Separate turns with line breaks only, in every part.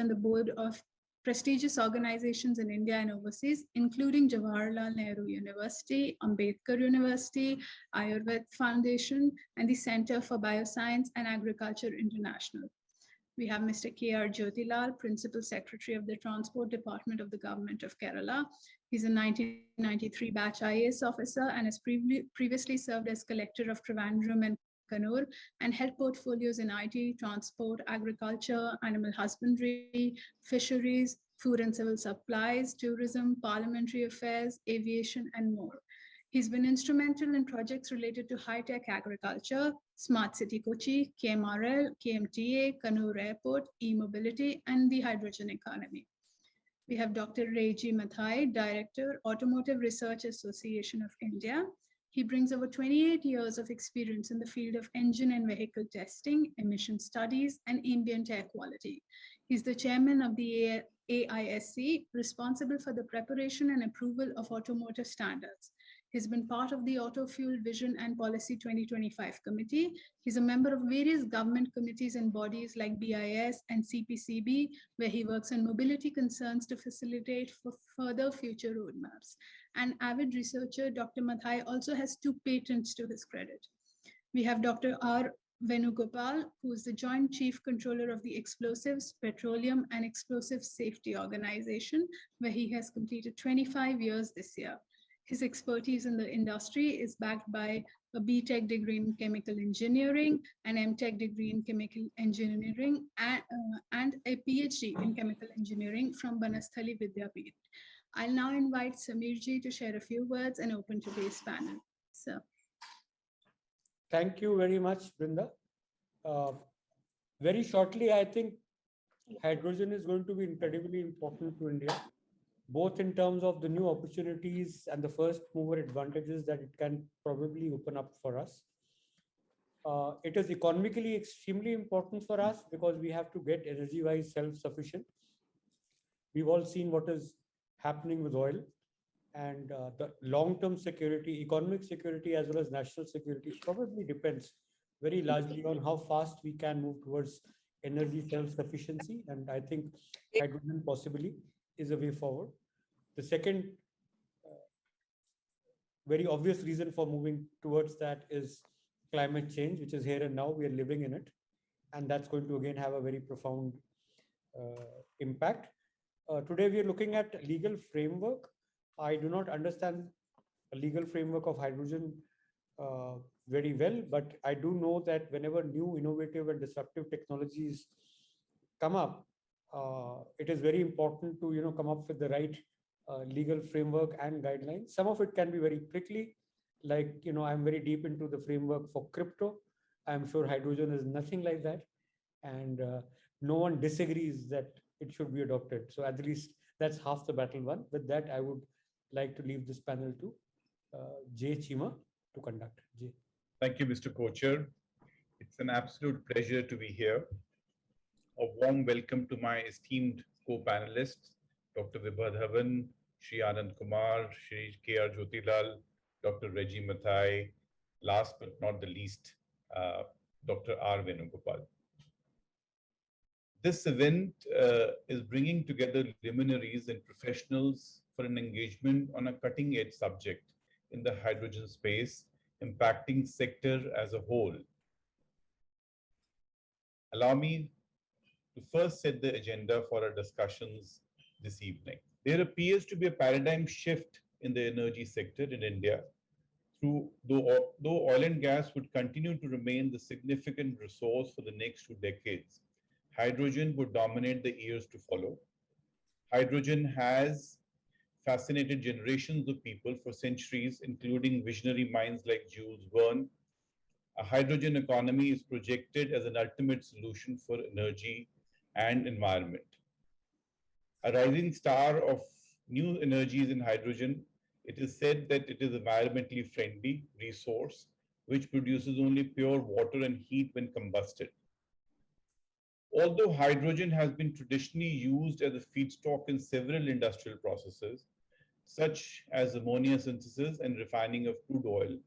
on the board of prestigious organizations in India and overseas, including Jawaharlal Nehru University, Ambedkar University, Ayurveda Foundation, and the Center for Bioscience and Agriculture International. We have Mr. K.R. Jyothilal, Principal Secretary of the Transport Department of the Government of Kerala. He's a 1993 batch IAS officer and has previously served as Collector of Trivandrum and Kannur and held portfolios in IT, transport, agriculture, animal husbandry, fisheries, food and civil supplies, tourism, parliamentary affairs, aviation, and more. He's been instrumental in projects related to high-tech agriculture, Smart City Kochi, KMRL, KMTA, Kannur Airport, e-mobility, and the hydrogen economy. We have Dr. Reji Mathai, Director, Automotive Research Association of India. He brings over 28 years of experience in the field of engine and vehicle testing, emission studies, and ambient air quality. He's the chairman of the AISC, responsible for the preparation and approval of automotive standards. He's been part of the Auto Fuel Vision and Policy 2025 Committee. He's a member of various government committees and bodies like BIS and CPCB, where he works on mobility concerns to facilitate for further future roadmaps. An avid researcher, Dr. Mathai also has 2 patents to his credit. We have Dr. R. Venugopal, who is the Joint Chief Controller of the Explosives, Petroleum, and Explosive Safety Organization, where he has completed 25 years this year. His expertise in the industry is backed by a BTech degree in chemical engineering, an MTech degree in chemical engineering, and a PhD in chemical engineering from Banasthali Vidyapeeth. I'll now invite Samirji to share a few words and open today's panel. So,
thank you very much, Brinda. Very shortly, I think hydrogen is going to be incredibly important to India, both in terms of the new opportunities and the first mover advantages that it can probably open up for us. It is economically extremely important for us because we have to get energy-wise self-sufficient. We've all seen what is happening with oil, and the long-term security, economic security, as well as national security probably depends very largely on how fast we can move towards energy self-sufficiency. And I think hydrogen possibly is a way forward. The second very obvious reason for moving towards that is climate change, which is here and now. We are living in it, and that's going to again have a very profound impact. Today we are looking at legal framework. I do not understand a legal framework of hydrogen very well, but I do know that whenever new innovative and disruptive technologies come up, it is very important to come up with the right legal framework and guidelines. Some of it can be very prickly, like I'm very deep into the framework for crypto. I'm sure hydrogen is nothing like that, and no one disagrees that it should be adopted. So at least that's half the battle won. With that, I would like to leave this panel to Cheema to conduct. Jay.
Thank you, Mr. Kochhar. It's an absolute pleasure to be here. A warm welcome to my esteemed co-panelists, Dr. Vibha Dhawan, Shri Anand Kumar, Shri K.R. Jyothilal, Dr. Reji Mathai, last but not the least, Dr. R. Venugopal. This event is bringing together luminaries and professionals for an engagement on a cutting-edge subject in the hydrogen space, impacting sector as a whole. Allow me to first set the agenda for our discussions this evening. There appears to be a paradigm shift in the energy sector in India. Though oil and gas would continue to remain the significant resource for the next 2 decades, hydrogen would dominate the years to follow. Hydrogen has fascinated generations of people for centuries, including visionary minds like Jules Verne. A hydrogen economy is projected as an ultimate solution for energy and environment. A rising star of new energies in hydrogen, it is said that it is environmentally friendly resource which produces only pure water and heat when combusted. Although hydrogen has been traditionally used as a feedstock in several industrial processes, such as ammonia synthesis and refining of crude oil,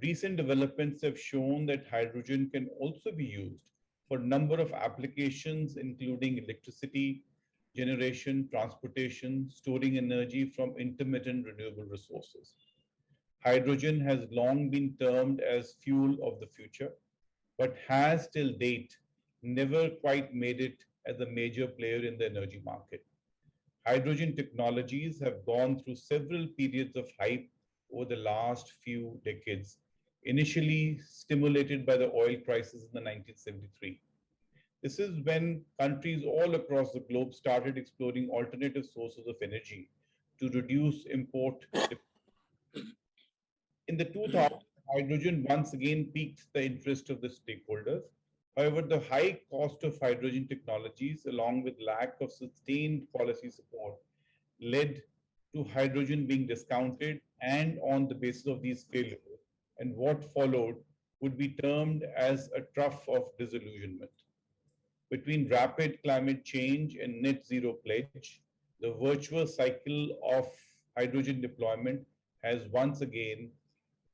recent developments have shown that hydrogen can also be used for a number of applications, including electricity generation, transportation, storing energy from intermittent renewable resources. Hydrogen has long been termed as fuel of the future, but has till date never quite made it as a major player in the energy market. Hydrogen technologies have gone through several periods of hype over the last few decades, initially stimulated by the oil crisis in the 1973. This is when countries all across the globe started exploring alternative sources of energy to reduce import. In the 2000s, hydrogen once again piqued the interest of the stakeholders. However, the high cost of hydrogen technologies, along with lack of sustained policy support, led to hydrogen being discounted, and on the basis of these failures, and what followed would be termed as a trough of disillusionment. Between rapid climate change and net zero pledge, the virtuous cycle of hydrogen deployment has once again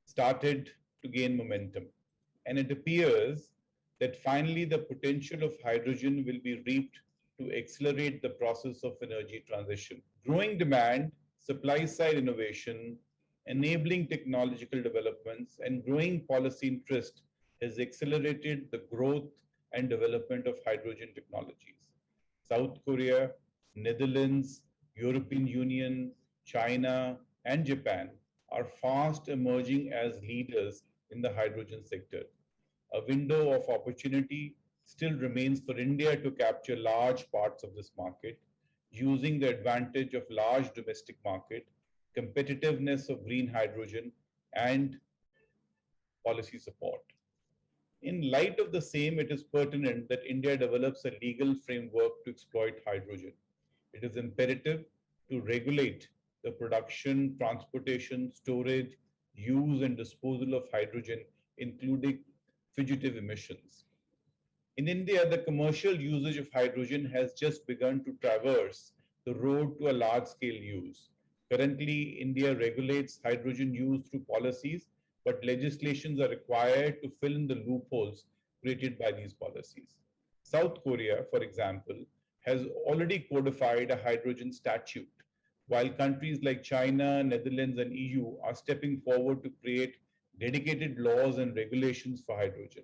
started to gain momentum. And it appears that finally the potential of hydrogen will be reaped to accelerate the process of energy transition. Growing demand, supply side innovation, enabling technological developments, and growing policy interest has accelerated the growth and development of hydrogen technologies. South Korea, Netherlands, European Union, China, and Japan are fast emerging as leaders in the hydrogen sector. A window of opportunity still remains for India to capture large parts of this market using the advantage of large domestic market, competitiveness of green hydrogen, and policy support. In light of the same, it is pertinent that India develops a legal framework to exploit hydrogen. It is imperative to regulate the production, transportation, storage, use, and disposal of hydrogen, including fugitive emissions. In India, the commercial usage of hydrogen has just begun to traverse the road to a large scale use. Currently, India regulates hydrogen use through policies, but legislations are required to fill in the loopholes created by these policies. South Korea, for example, has already codified a hydrogen statute, while countries like China, Netherlands, and EU are stepping forward to create dedicated laws and regulations for hydrogen.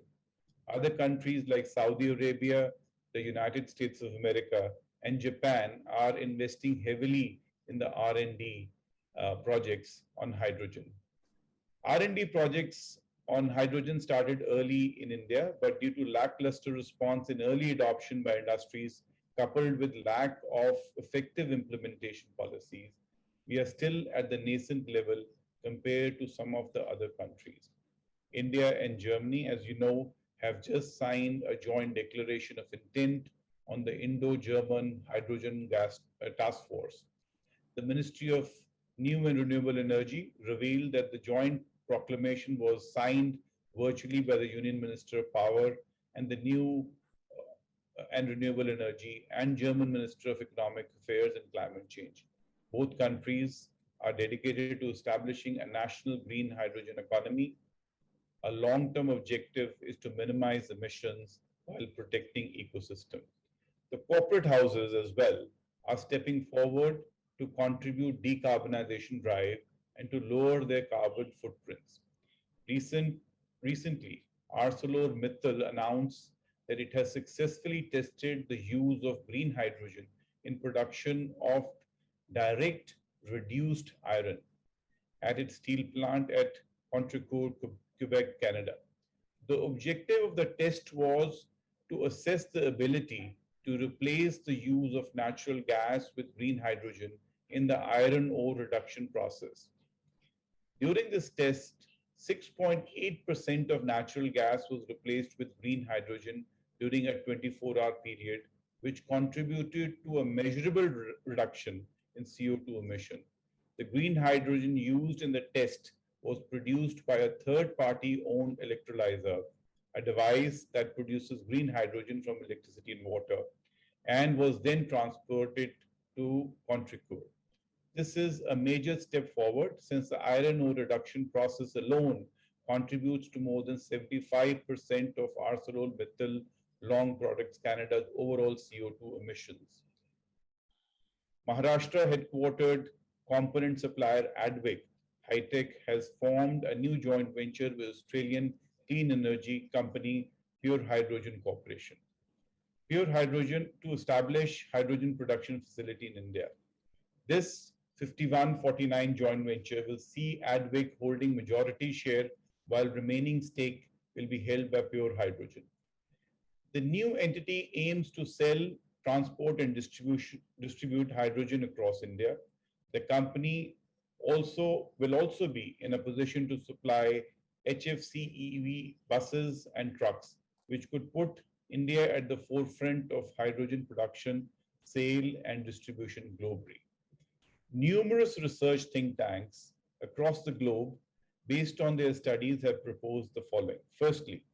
Other countries like Saudi Arabia, the United States of America, and Japan are investing heavily in the R&D projects on hydrogen. R&D projects on hydrogen started early in India, but due to lackluster response in early adoption by industries, coupled with lack of effective implementation policies, we are still at the nascent level compared to some of the other countries. India and Germany, as you know, have just signed a joint declaration of intent on the Indo-German Hydrogen Gas Task Force. The Ministry of New and Renewable Energy revealed that the joint proclamation was signed virtually by the Union Minister of Power and the New and Renewable Energy and German Minister of Economic Affairs and Climate Change. Both countries are dedicated to establishing a national green hydrogen economy. A long-term objective is to minimize emissions while protecting ecosystem. The corporate houses as well are stepping forward to contribute decarbonization drive and to lower their carbon footprints. Recently, ArcelorMittal announced that it has successfully tested the use of green hydrogen in production of direct reduced iron at its steel plant at Contrecoeur, Quebec, Canada. The objective of the test was to assess the ability to replace the use of natural gas with green hydrogen in the iron ore reduction process. During this test, 6.8% of natural gas was replaced with green hydrogen during a 24-hour period, which contributed to a measurable reduction in CO2 emission. The green hydrogen used in the test was produced by a third-party owned electrolyzer, a device that produces green hydrogen from electricity and water, and was then transported to Contrecoeur. This is a major step forward since the iron ore reduction process alone contributes to more than 75% of ArcelorMittal long products Canada's overall CO2 emissions. Maharashtra headquartered component supplier Advik High-Tech has formed a new joint venture with Australian clean energy company Pure Hydrogen Corporation. Pure Hydrogen to establish hydrogen production facility in India. This 51-49 joint venture will see Advik holding majority share while remaining stake will be held by Pure Hydrogen. The new entity aims to sell, transport and distribute hydrogen across India. The company will also be in a position to supply HFC EV buses and trucks, which could put India at the forefront of hydrogen production, sale and distribution globally. Numerous research think tanks across the globe, based on their studies, have proposed the following. Firstly,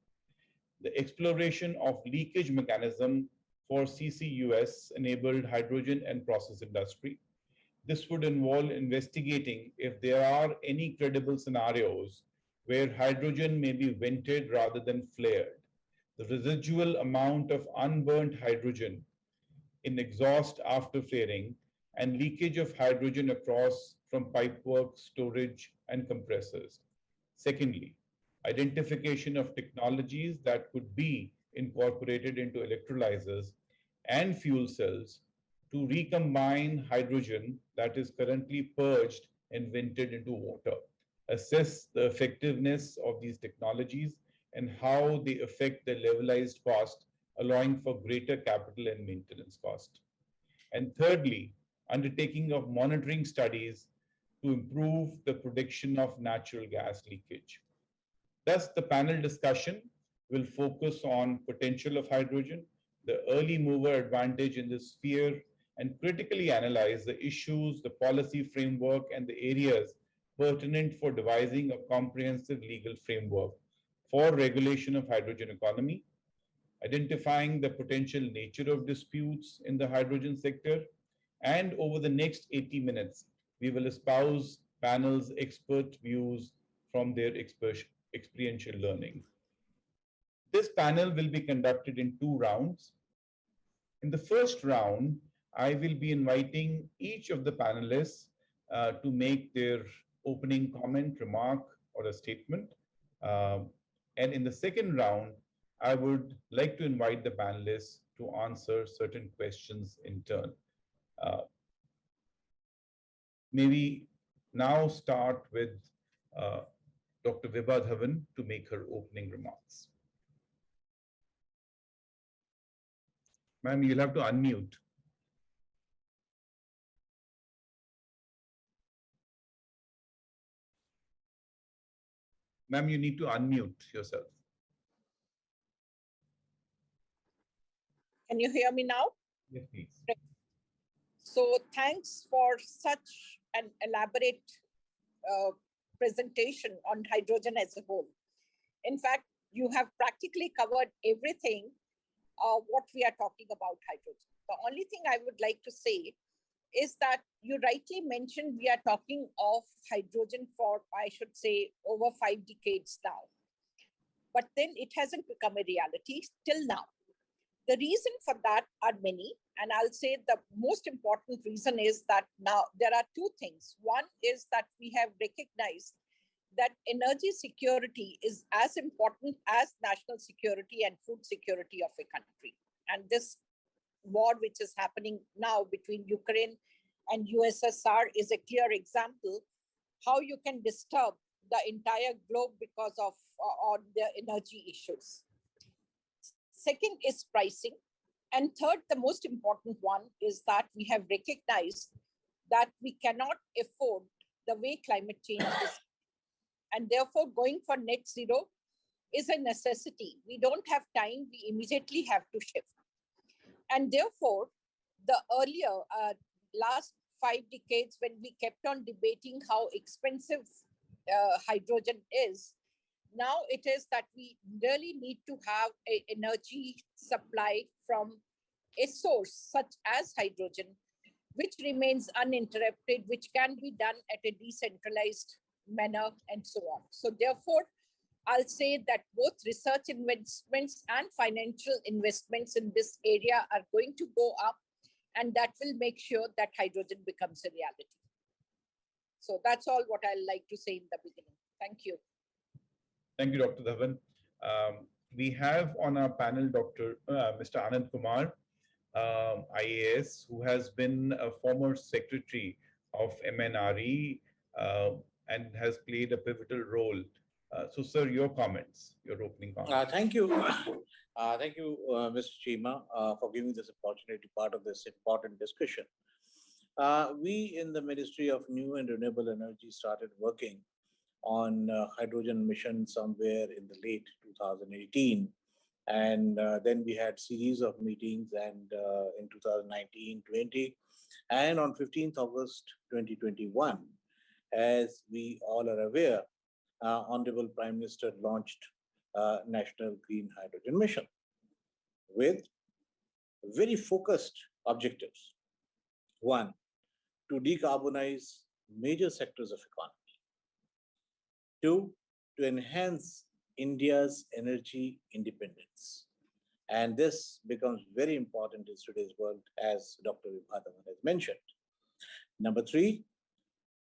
the exploration of leakage mechanism for CCUS-enabled hydrogen and process industry. This would involve investigating if there are any credible scenarios where hydrogen may be vented rather than flared. The residual amount of unburnt hydrogen in exhaust after flaring and leakage of hydrogen across from pipework, storage, and compressors. Secondly, identification of technologies that could be incorporated into electrolyzers and fuel cells to recombine hydrogen that is currently purged and vented into water. Assess the effectiveness of these technologies and how they affect the levelized cost, allowing for greater capital and maintenance cost. And thirdly, undertaking of monitoring studies to improve the prediction of natural gas leakage. Thus, the panel discussion will focus on potential of hydrogen, the early mover advantage in this sphere, and critically analyze the issues, the policy framework, and the areas pertinent for devising a comprehensive legal framework for regulation of hydrogen economy, identifying the potential nature of disputes in the hydrogen sector, and over the next 80 minutes, we will espouse panel's expert views from their experiential learning. This panel will be conducted in 2 rounds. In the first round, I will be inviting each of the panelists to make their opening comment, remark, or a statement. And in the second round, I would like to invite the panelists to answer certain questions in turn. Maybe now start with Dr. Vibha Dhawan to make her opening remarks. Ma'am, you'll have to unmute. Ma'am, you need to unmute yourself.
Can you hear me now?
Yes, please.
So thanks for such an elaborate presentation on hydrogen as a whole. In fact, you have practically covered everything what we are talking about hydrogen. The only thing I would like to say is that you rightly mentioned we are talking of hydrogen for, I should say, over 5 decades now. But then it hasn't become a reality till now. The reason for that are many, and I'll say the most important reason is that now there are 2 things. One is that we have recognized that energy security is as important as national security and food security of a country. And this war which is happening now between Ukraine and USSR is a clear example how you can disturb the entire globe because of on the energy issues. Second is pricing. And third, the most important one is that we have recognized that we cannot afford the way climate change is. And therefore, going for net zero is a necessity. We don't have time, we immediately have to shift. And therefore, the earlier, last 5 decades, when we kept on debating how expensive hydrogen is, now it is that we really need to have an energy supply from a source such as hydrogen, which remains uninterrupted, which can be done at a decentralized manner and so on. So therefore, I'll say that both research investments and financial investments in this area are going to go up, and that will make sure that hydrogen becomes a reality. So that's all what I like to say in the beginning. Thank you.
Thank you, Dr. Dhawan. We have on our panel Mr. Anand Kumar, IAS, who has been a former secretary of MNRE and has played a pivotal role. So, sir, your comments, your opening comments.
Thank you. Thank you, Mr. Cheema, for giving this opportunity to be part of this important discussion. We in the Ministry of New and Renewable Energy started working on hydrogen mission somewhere in the late 2018. And then we had series of meetings and in 2019-20 and on 15th August 2021, as we all are aware, Honorable Prime Minister launched National Green Hydrogen Mission with very focused objectives. One, to decarbonize major sectors of economy. Two, to enhance India's energy independence. And this becomes very important in today's world, as Dr. Vibha has mentioned. Number three,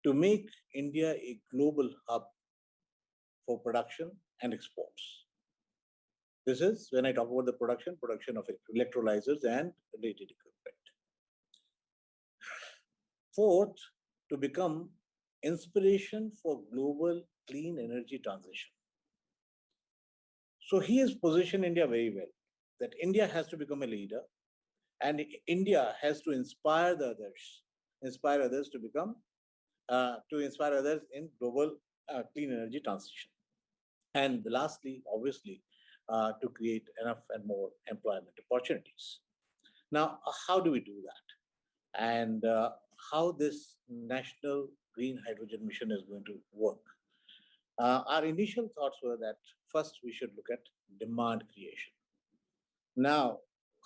to make India a global hub for production and exports. This is when I talk about the production of electrolyzers and related equipment. Fourth, to become inspiration for global clean energy transition. So he has positioned India very well, that India has to become a leader and India has to inspire the others to become, to inspire others in global clean energy transition. And lastly, obviously, to create enough and more employment opportunities. Now, how do we do that? And how this National Green Hydrogen Mission is going to work? Our initial thoughts were that first we should look at demand creation. Now,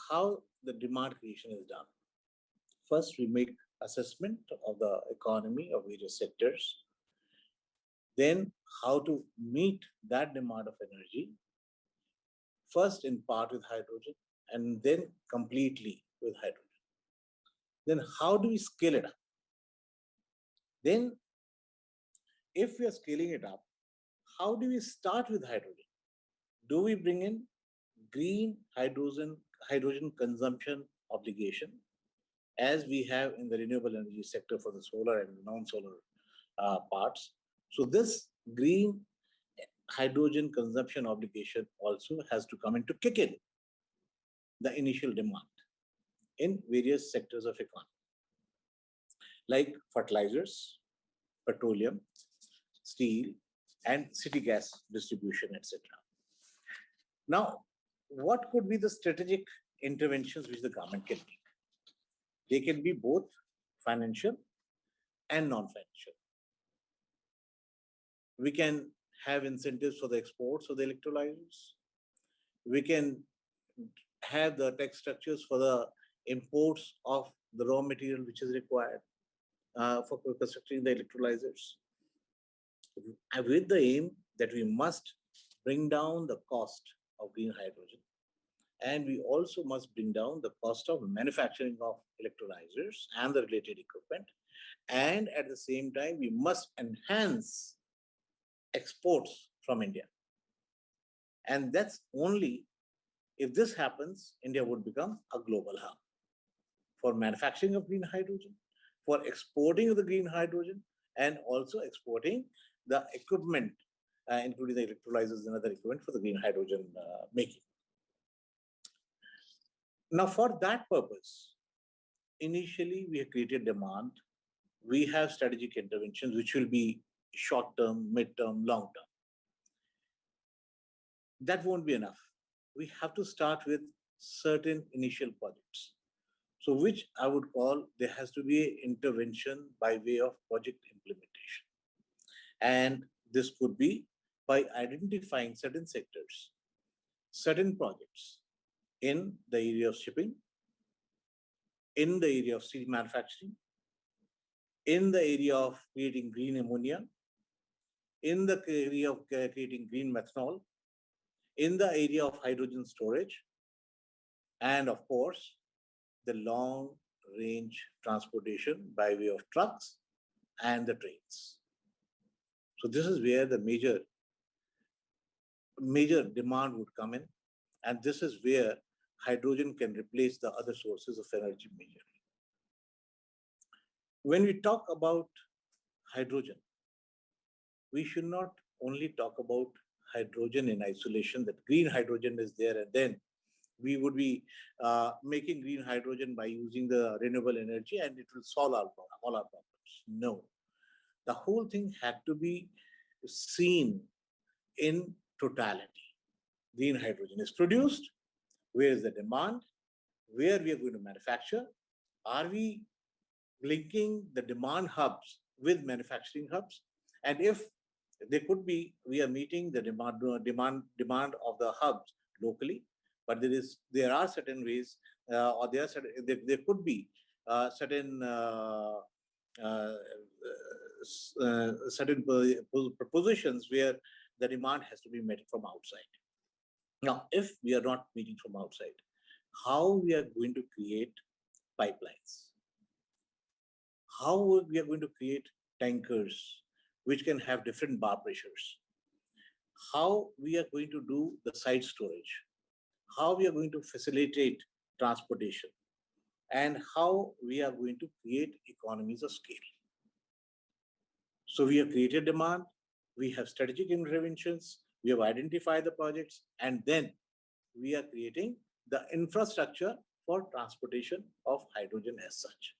how the demand creation is done? First, we make assessment of the economy of various sectors. Then, how to meet that demand of energy, first in part with hydrogen, and then completely with hydrogen. Then, how do we scale it up? Then, if we are scaling it up, how do we start with hydrogen? Do we bring in green hydrogen consumption obligation, as we have in the renewable energy sector for the solar and non-solar parts? So this green hydrogen consumption obligation also has to come in to kick in the initial demand in various sectors of economy, like fertilizers, petroleum, steel, and city gas distribution, etc. Now, what could be the strategic interventions which the government can make? They can be both financial and non-financial. We can have incentives for the exports of the electrolyzers. We can have the tax structures for the imports of the raw material which is required for constructing the electrolyzers, with the aim that we must bring down the cost of green hydrogen. And we also must bring down the cost of manufacturing of electrolyzers and the related equipment. And at the same time, we must enhance exports from India. And that's only if this happens, India would become a global hub for manufacturing of green hydrogen, for exporting of the green hydrogen, and also exporting the equipment, including the electrolyzers and other equipment for the green hydrogen making. Now, for that purpose, initially we have created demand. We have strategic interventions, which will be short-term, mid-term, long-term. That won't be enough. We have to start with certain initial projects. So which I would call, there has to be an intervention by way of project implementation. And this could be by identifying certain sectors, certain projects in the area of shipping, in the area of steel manufacturing, in the area of creating green ammonia, in the area of creating green methanol, in the area of hydrogen storage, and of course, the long range transportation by way of trucks and the trains. So this is where the major demand would come in. And this is where hydrogen can replace the other sources of energy majorly. When we talk about hydrogen, we should not only talk about hydrogen in isolation, that green hydrogen is there and then we would be making green hydrogen by using the renewable energy and it will solve all our problems. No. The whole thing had to be seen in totality. Green hydrogen is produced. Where is the demand? Where we are going to manufacture? Are we linking the demand hubs with manufacturing hubs? And if they could be, we are meeting the demand of the hubs locally, but there are certain ways, or there could be certain propositions where the demand has to be met from outside. Now, if we are not meeting from outside, how we are going to create pipelines? How we are going to create tankers which can have different bar pressures? How we are going to do the site storage? How we are going to facilitate transportation? And how we are going to create economies of scale? So we have created demand, we have strategic interventions, we have identified the projects, and then we are creating the infrastructure for transportation of hydrogen as such.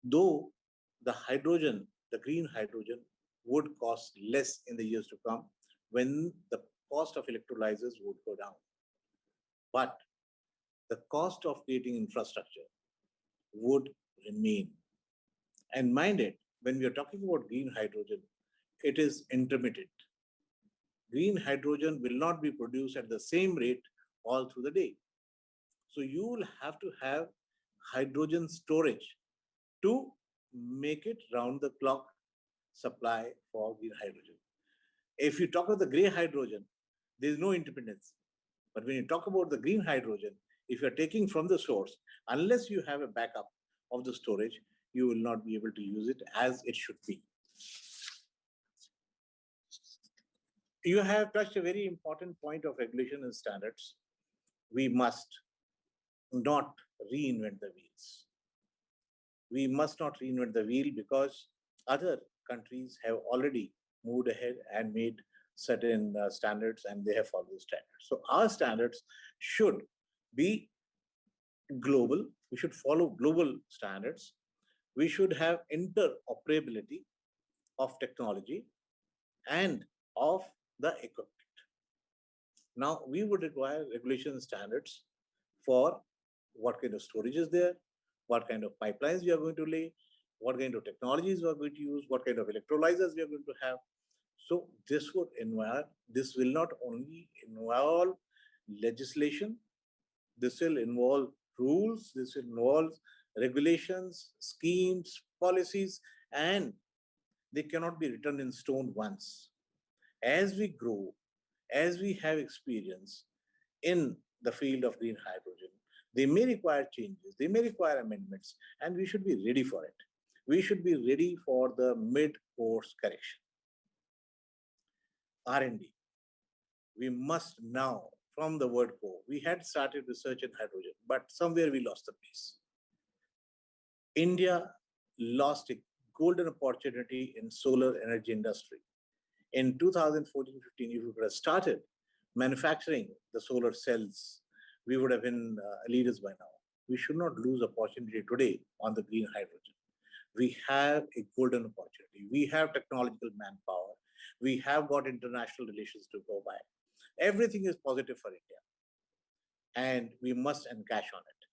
Though the hydrogen, the green hydrogen, would cost less in the years to come when the cost of electrolyzers would go down. But the cost of creating infrastructure would remain. And mind it, when we are talking about green hydrogen, it is intermittent. Green hydrogen will not be produced at the same rate all through the day. So you will have to have hydrogen storage to make it round the clock supply for green hydrogen. If you talk about the gray hydrogen, there is no independence. But when you talk about the green hydrogen, if you're taking from the source, unless you have a backup of the storage, you will not be able to use it as it should be. You have touched a very important point of regulation and standards. We must not reinvent the wheels. We must not reinvent the wheel because other countries have already moved ahead and made certain standards and they have followed the standards. So our standards should be global. We should follow global standards. We should have interoperability of technology and of the equipment. Now, we would require regulation standards for what kind of storage is there, what kind of pipelines we are going to lay, what kind of technologies we are going to use, what kind of electrolyzers we are going to have. So this will not only involve legislation, this will involve rules, this will involve regulations, schemes, policies, and they cannot be written in stone once. As we grow, as we have experience in the field of green hydrogen, they may require changes, they may require amendments, and we should be ready for it. We should be ready for the mid-course correction. R&D. We must now, from the word go, we had started research in hydrogen, but somewhere we lost the pace. India lost a golden opportunity in solar energy industry. In 2014-15, if we could have started manufacturing the solar cells, we would have been leaders by now. We should not lose opportunity today on the green hydrogen. We have a golden opportunity. We have technological manpower. We have got international relations to go by. Everything is positive for India. And we must encash on it.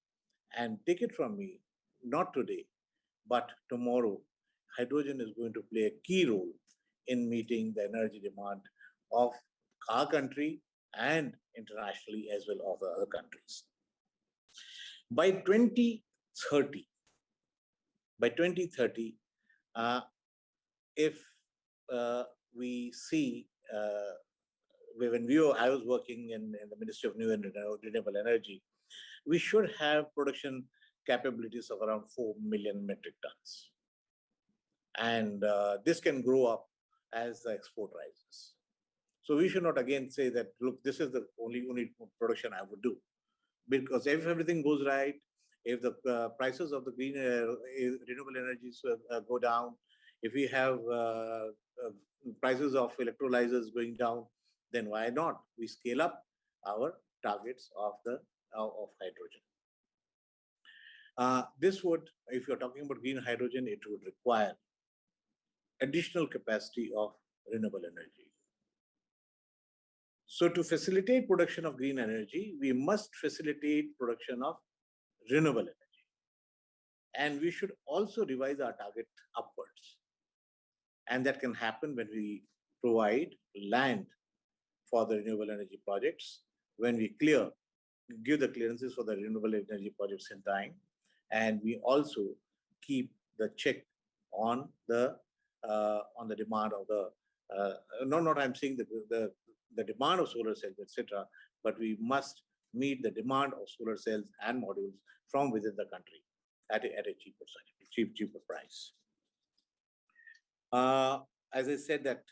And take it from me, not today, but tomorrow, hydrogen is going to play a key role in meeting the energy demand of our country and internationally as well of the other countries. By 2030, if we see I was working in the Ministry of New and Renewable Energy, we should have production capabilities of around 4 million metric tons. And this can grow up as the export rises. So we should not again say that, look, this is the only production I would do. Because if everything goes right, if the prices of the green renewable energies go down, if we have prices of electrolyzers going down, then why not we scale up our targets of hydrogen? This would, if you're talking about green hydrogen, it would require additional capacity of renewable energy. So to facilitate production of green energy, we must facilitate production of renewable energy. And we should also revise our target upwards. And that can happen when we provide land for the renewable energy projects, when we give the clearances for the renewable energy projects in time, and we also keep the check on the demand of the I'm saying the demand of solar cells, etc., but we must meet the demand of solar cells and modules from within the country at a cheaper price. As I said that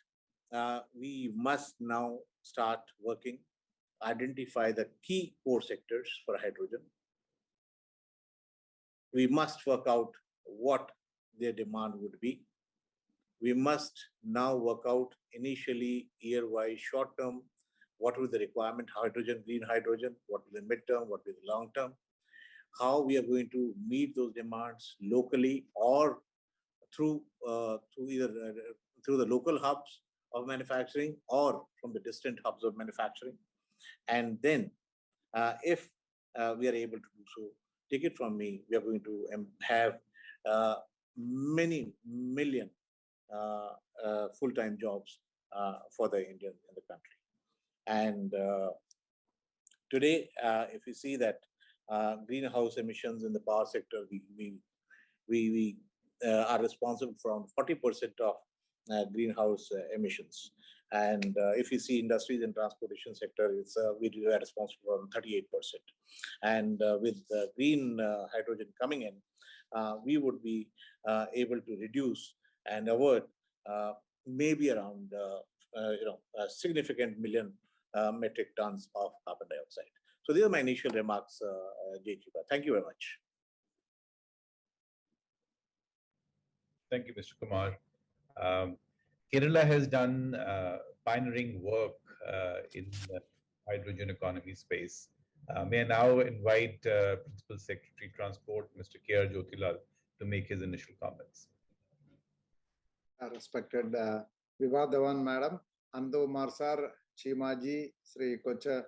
we must now start working, identify the key core sectors for hydrogen. We must work out what their demand would be. We must now work out initially year-wise, short-term, what will the requirement, hydrogen, green hydrogen, what will the mid-term, what will the long-term, how we are going to meet those demands locally or through either through the local hubs of manufacturing or from the distant hubs of manufacturing. And then if we are able to do so, take it from me, we are going to have many million full-time jobs for the Indians in the country. And today, if you see that greenhouse emissions in the power sector, we are responsible for around 40% of greenhouse emissions. And if you see industries and transportation sector, we are responsible for around 38%. And with green hydrogen coming in, we would be able to reduce and avoid maybe around a significant million metric tons of carbon dioxide. So these are my initial remarks, Cheema. Thank you very much.
Thank you, Mr. Kumar. Kerela has done pioneering work in the hydrogen economy space. May I now invite Principal Secretary Transport, Mr. Jyothilal, to make his initial comments.
Respected Vibha, Dhawan Madam, Anand Kumar Sir, Cheema ji, Sri Kochhar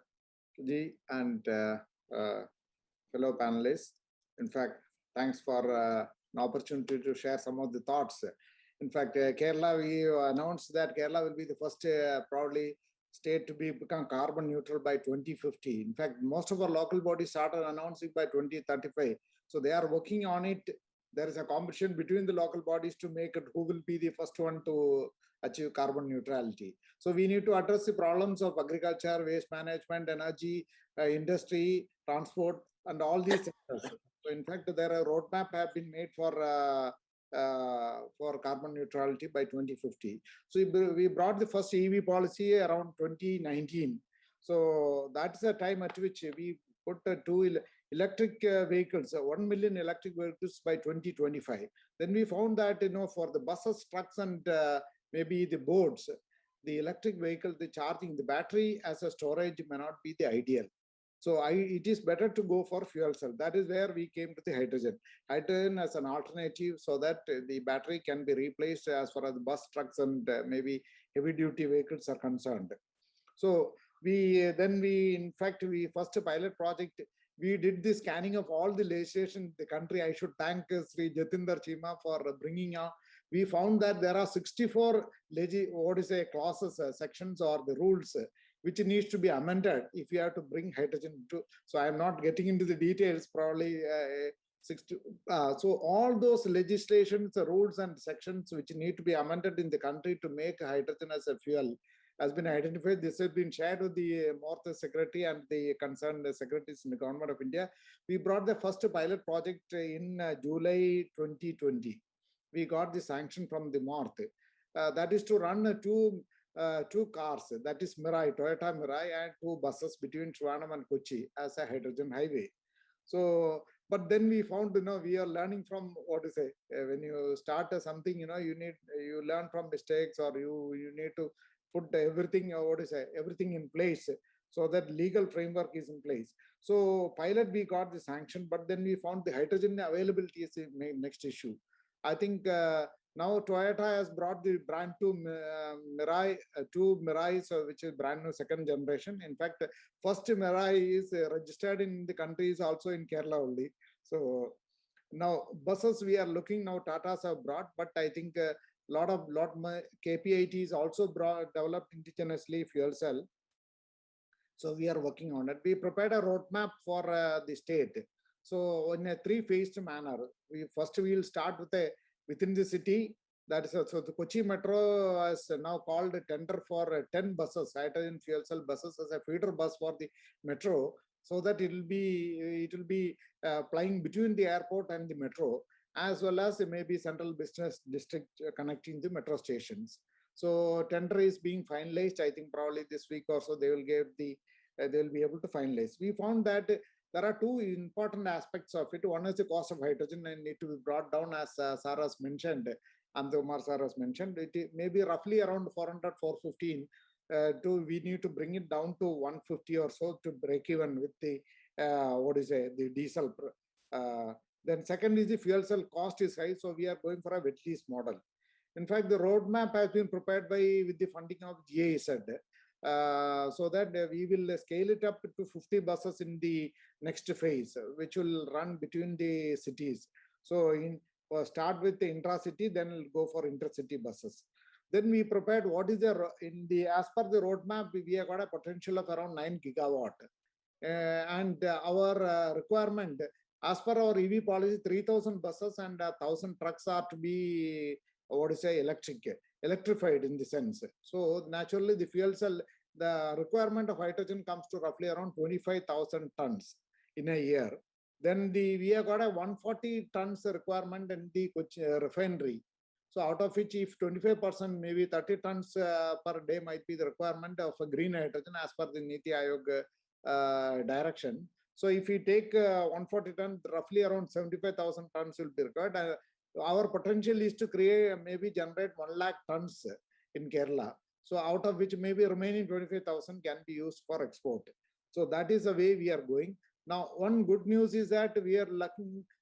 ji, and fellow panelists. In fact, thanks for an opportunity to share some of the thoughts. In fact, Kerala, we announced that Kerala will be the first probably state to become carbon neutral by 2050. In fact, most of our local bodies started announcing by 2035. So they are working on it. There is a competition between the local bodies to make it who will be the first one to achieve carbon neutrality. So we need to address the problems of agriculture, waste management, energy, industry, transport, and all these sectors. So in fact, there are roadmap have been made for carbon neutrality by 2050. So we brought the first EV policy around 2019. So that's the time at which we put two electric vehicles, 1 million electric vehicles by 2025. Then we found that, for the buses, trucks, and maybe the boats, the electric vehicle, the charging, the battery as a storage may not be the ideal. So it is better to go for fuel cell. That is where we came to the hydrogen. Hydrogen as an alternative so that the battery can be replaced as far as the bus, trucks, and maybe heavy duty vehicles are concerned. So we first pilot project, we did the scanning of all the legislation in the country. I should thank Sri Jatinder Cheema for bringing out. We found that there are 64 clauses, sections, or the rules which needs to be amended if you have to bring hydrogen to. So I'm not getting into the details. Probably So all those legislations, rules and sections which need to be amended in the country to make hydrogen as a fuel has been identified. This has been shared with the MORTH Secretary and the concerned secretaries in the Government of India. We brought the first pilot project in July 2020. We got the sanction from the MORTH. That is to run two cars, that is Mirai, Toyota Mirai, and two buses between Trivandrum and Kochi as a hydrogen highway. So, but then we found, we are learning from when you start something, you learn from mistakes, or you need to put everything, everything in place so that legal framework is in place. So pilot, we got the sanction, but then we found the hydrogen availability is the next issue. I think now Toyota has brought the brand to Mirai, two Mirai, which is brand new second generation. In fact, first Mirai is registered in the country is also in Kerala only. So now buses we are looking now, Tatas have brought, but I think lot KPIT is also developed indigenously fuel cell. So we are working on it. We prepared a roadmap for the state. So in a three-phased manner, we will start with within the city. That is, so the Kochi Metro has now called a tender for 10 buses, hydrogen fuel cell buses as a feeder bus for the metro, so that it will be plying between the airport and the metro, as well as maybe central business district connecting the metro stations. So tender is being finalized. I think probably this week or so they will be able to finalize. We found that there are two important aspects of it. One is the cost of hydrogen and need to be brought down, as Sarah's mentioned, Umar Sarah's mentioned. It may be roughly around 400, 415. We need to bring it down to 150 or so to break even with the the diesel. Then second is the fuel cell cost is high, so we are going for a wet lease model. In fact, the roadmap has been prepared with the funding of GIZ, so that we will scale it up to 50 buses in the next phase, which will run between the cities. So start with the intra-city, then we'll go for intercity buses. Then we prepared what is as per the roadmap, we have got a potential of around 9 gigawatt. And our requirement, as per our EV policy, 3,000 buses and 1,000 trucks are to be electrified in the sense. So naturally, the fuel cell, the requirement of hydrogen comes to roughly around 25,000 tons in a year. Then we have got a 140 tons requirement in the refinery. So out of which, if 25%, maybe 30 tons per day might be the requirement of a green hydrogen as per the Niti Aayog direction. So if we take 140 tons, roughly around 75,000 tons will be required. Our potential is to generate 1 lakh tons in Kerala. So out of which maybe remaining 25,000 can be used for export. So that is the way we are going. Now, one good news is that we are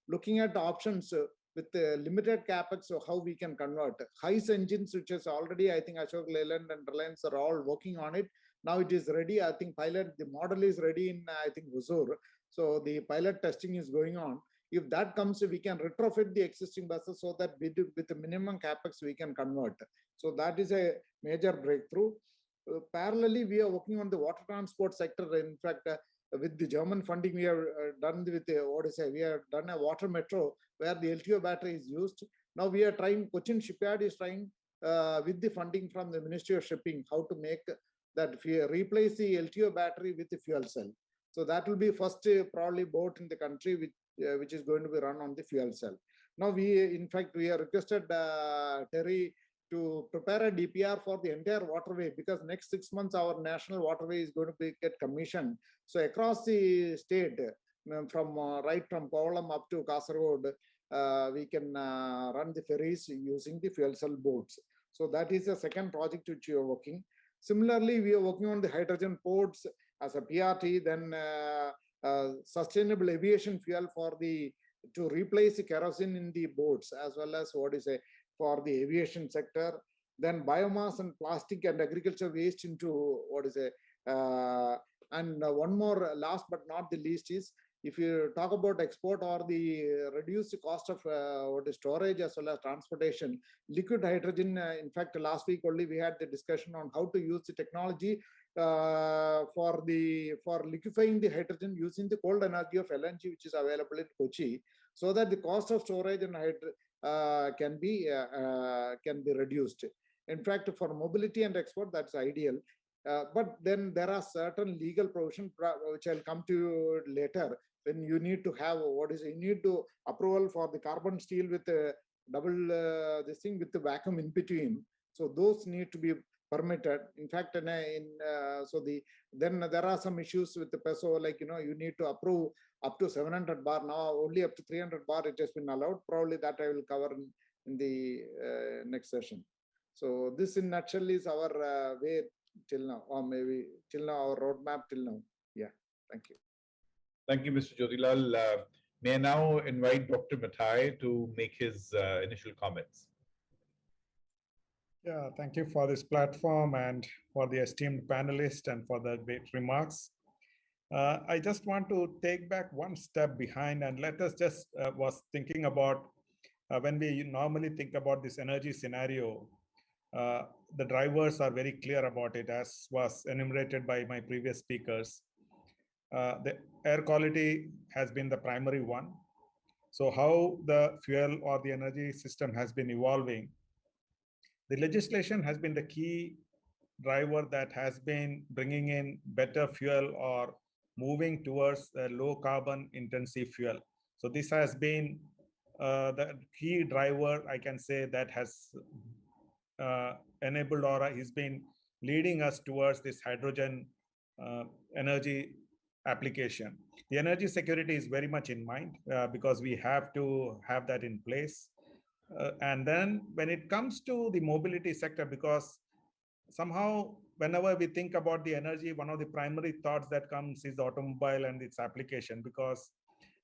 looking at options with limited capex of how we can convert HICE engines, which is already, I think Ashok Leyland and Reliance are all working on it. Now it is ready. I think the model is ready in, I think, Huzur. So the pilot testing is going on. If that comes, we can retrofit the existing buses so that with the minimum capex, we can convert. So that is a major breakthrough. Parallelly, we are working on the water transport sector. In fact, with the German funding, we have done we have done a water metro where the LTO battery is used. Now we are trying, Cochin Shipyard is trying with the funding from the Ministry of Shipping, how to make that replace the LTO battery with the fuel cell. So that will be first probably boat in the country which is going to be run on the fuel cell. Now in fact, we have requested TERI to prepare a DPR for the entire waterway, because next 6 months our national waterway is going to get commissioned. So across the state, from right from Kovalam up to Kasaragod, we can run the ferries using the fuel cell boats. So that is the second project which we are working. Similarly, we are working on the hydrogen ports as a PRT, then sustainable aviation fuel to replace the kerosene in the boats, as well as for the aviation sector, then biomass and plastic and agriculture waste into and one more, last but not the least, is if you talk about export or the reduced cost of storage as well as transportation, liquid hydrogen. In fact, last week only we had the discussion on how to use the technology for liquefying the hydrogen using the cold energy of LNG, which is available in Kochi, so that the cost of storage and can be reduced. In fact, for mobility and export, that's ideal. But then there are certain legal provisions which I'll come to later. When you need to have you need to approval for the carbon steel with double this thing with the vacuum in between. So those need to be permitted. In fact, then there are some issues with the PESO, like you need to approve up to 700 bar. Now only up to 300 bar it has been allowed. Probably that I will cover in the next session. So this in nutshell is our way till now, or maybe till now, our roadmap till now. Yeah, thank you.
Thank you, Mr. Jyothilal. May I now invite Dr. Mathai to make his initial comments.
Yeah, thank you for this platform and for the esteemed panelists and for the great remarks. I just want to take back one step behind and let us just was thinking about when we normally think about this energy scenario, the drivers are very clear about it, as was enumerated by my previous speakers. The air quality has been the primary one. So how the fuel or the energy system has been evolving. The legislation has been the key driver that has been bringing in better fuel or moving towards a low carbon intensive fuel. So this has been the key driver, I can say, that has enabled or has been leading us towards this hydrogen energy application. The energy security is very much in mind because we have to have that in place. And then when it comes to the mobility sector, because somehow whenever we think about the energy, one of the primary thoughts that comes is the automobile and its application, because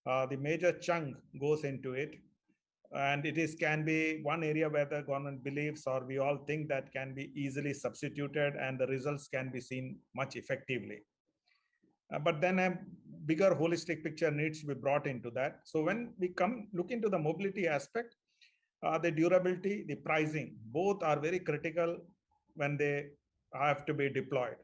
the major chunk goes into it. And it can be one area where the government believes, or we all think, that can be easily substituted and the results can be seen much effectively. But then a bigger holistic picture needs to be brought into that. So when we look into the mobility aspect, the durability, the pricing, both are very critical when they have to be deployed.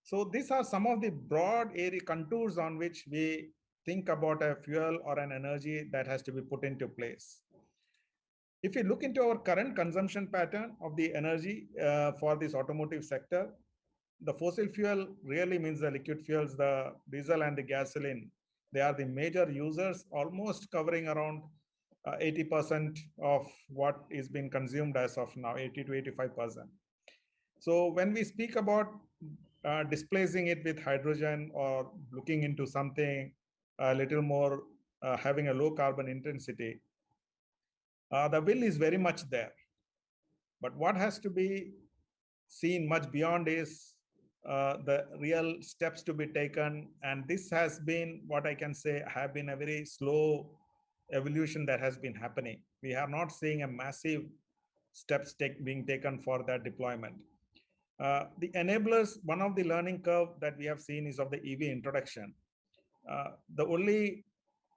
So these are some of the broad area contours on which we think about a fuel or an energy that has to be put into place. If you look into our current consumption pattern of the energy for this automotive sector, the fossil fuel really means the liquid fuels, the diesel and the gasoline. They are the major users, almost covering around 80% of what is being consumed as of now, 80 to 85%. So when we speak about displacing it with hydrogen or looking into something a little more having a low carbon intensity, the will is very much there. But what has to be seen much beyond is the real steps to be taken. And this has been, what I can say, have been a very slow evolution that has been happening. We are not seeing a massive steps being taken for that deployment. The enablers, one of the learning curve that we have seen is of the EV introduction. The only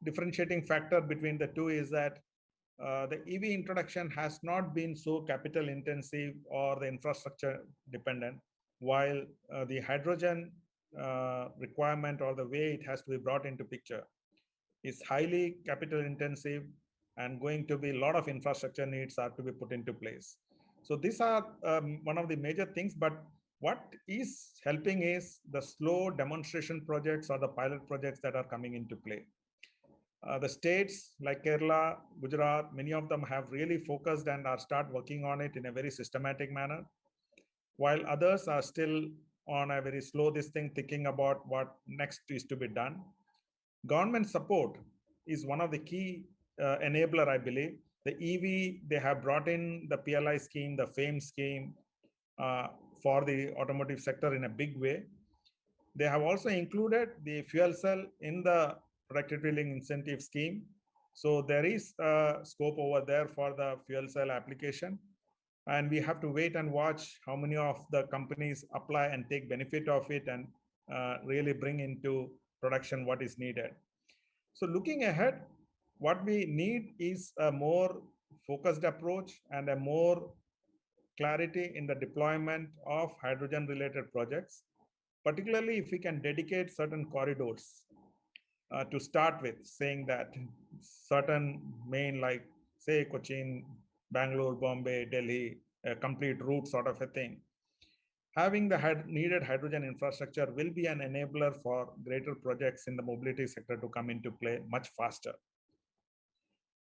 differentiating factor between the two is that the EV introduction has not been so capital intensive or the infrastructure dependent, while the hydrogen requirement or the way it has to be brought into picture is highly capital intensive and going to be a lot of infrastructure needs are to be put into place. So these are one of the major things, but what is helping is the slow demonstration projects or the pilot projects that are coming into play. The states like Kerala, Gujarat, many of them have really focused and are start working on it in a very systematic manner, while others are still on a very slow thinking about what next is to be done. Government support is one of the key enabler, I believe. The EV, they have brought in the PLI scheme, the FAME scheme for the automotive sector in a big way. They have also included the fuel cell in the productivity linked incentive scheme. So there is a scope over there for the fuel cell application. And we have to wait and watch how many of the companies apply and take benefit of it and really bring into production what is needed. So looking ahead, what we need is a more focused approach and a more clarity in the deployment of hydrogen related projects. particularly if we can dedicate certain corridors to start with, saying that certain main, like say Cochin, Bangalore, Bombay, Delhi, a complete route sort of a thing. Having the needed hydrogen infrastructure will be an enabler for greater projects in the mobility sector to come into play much faster.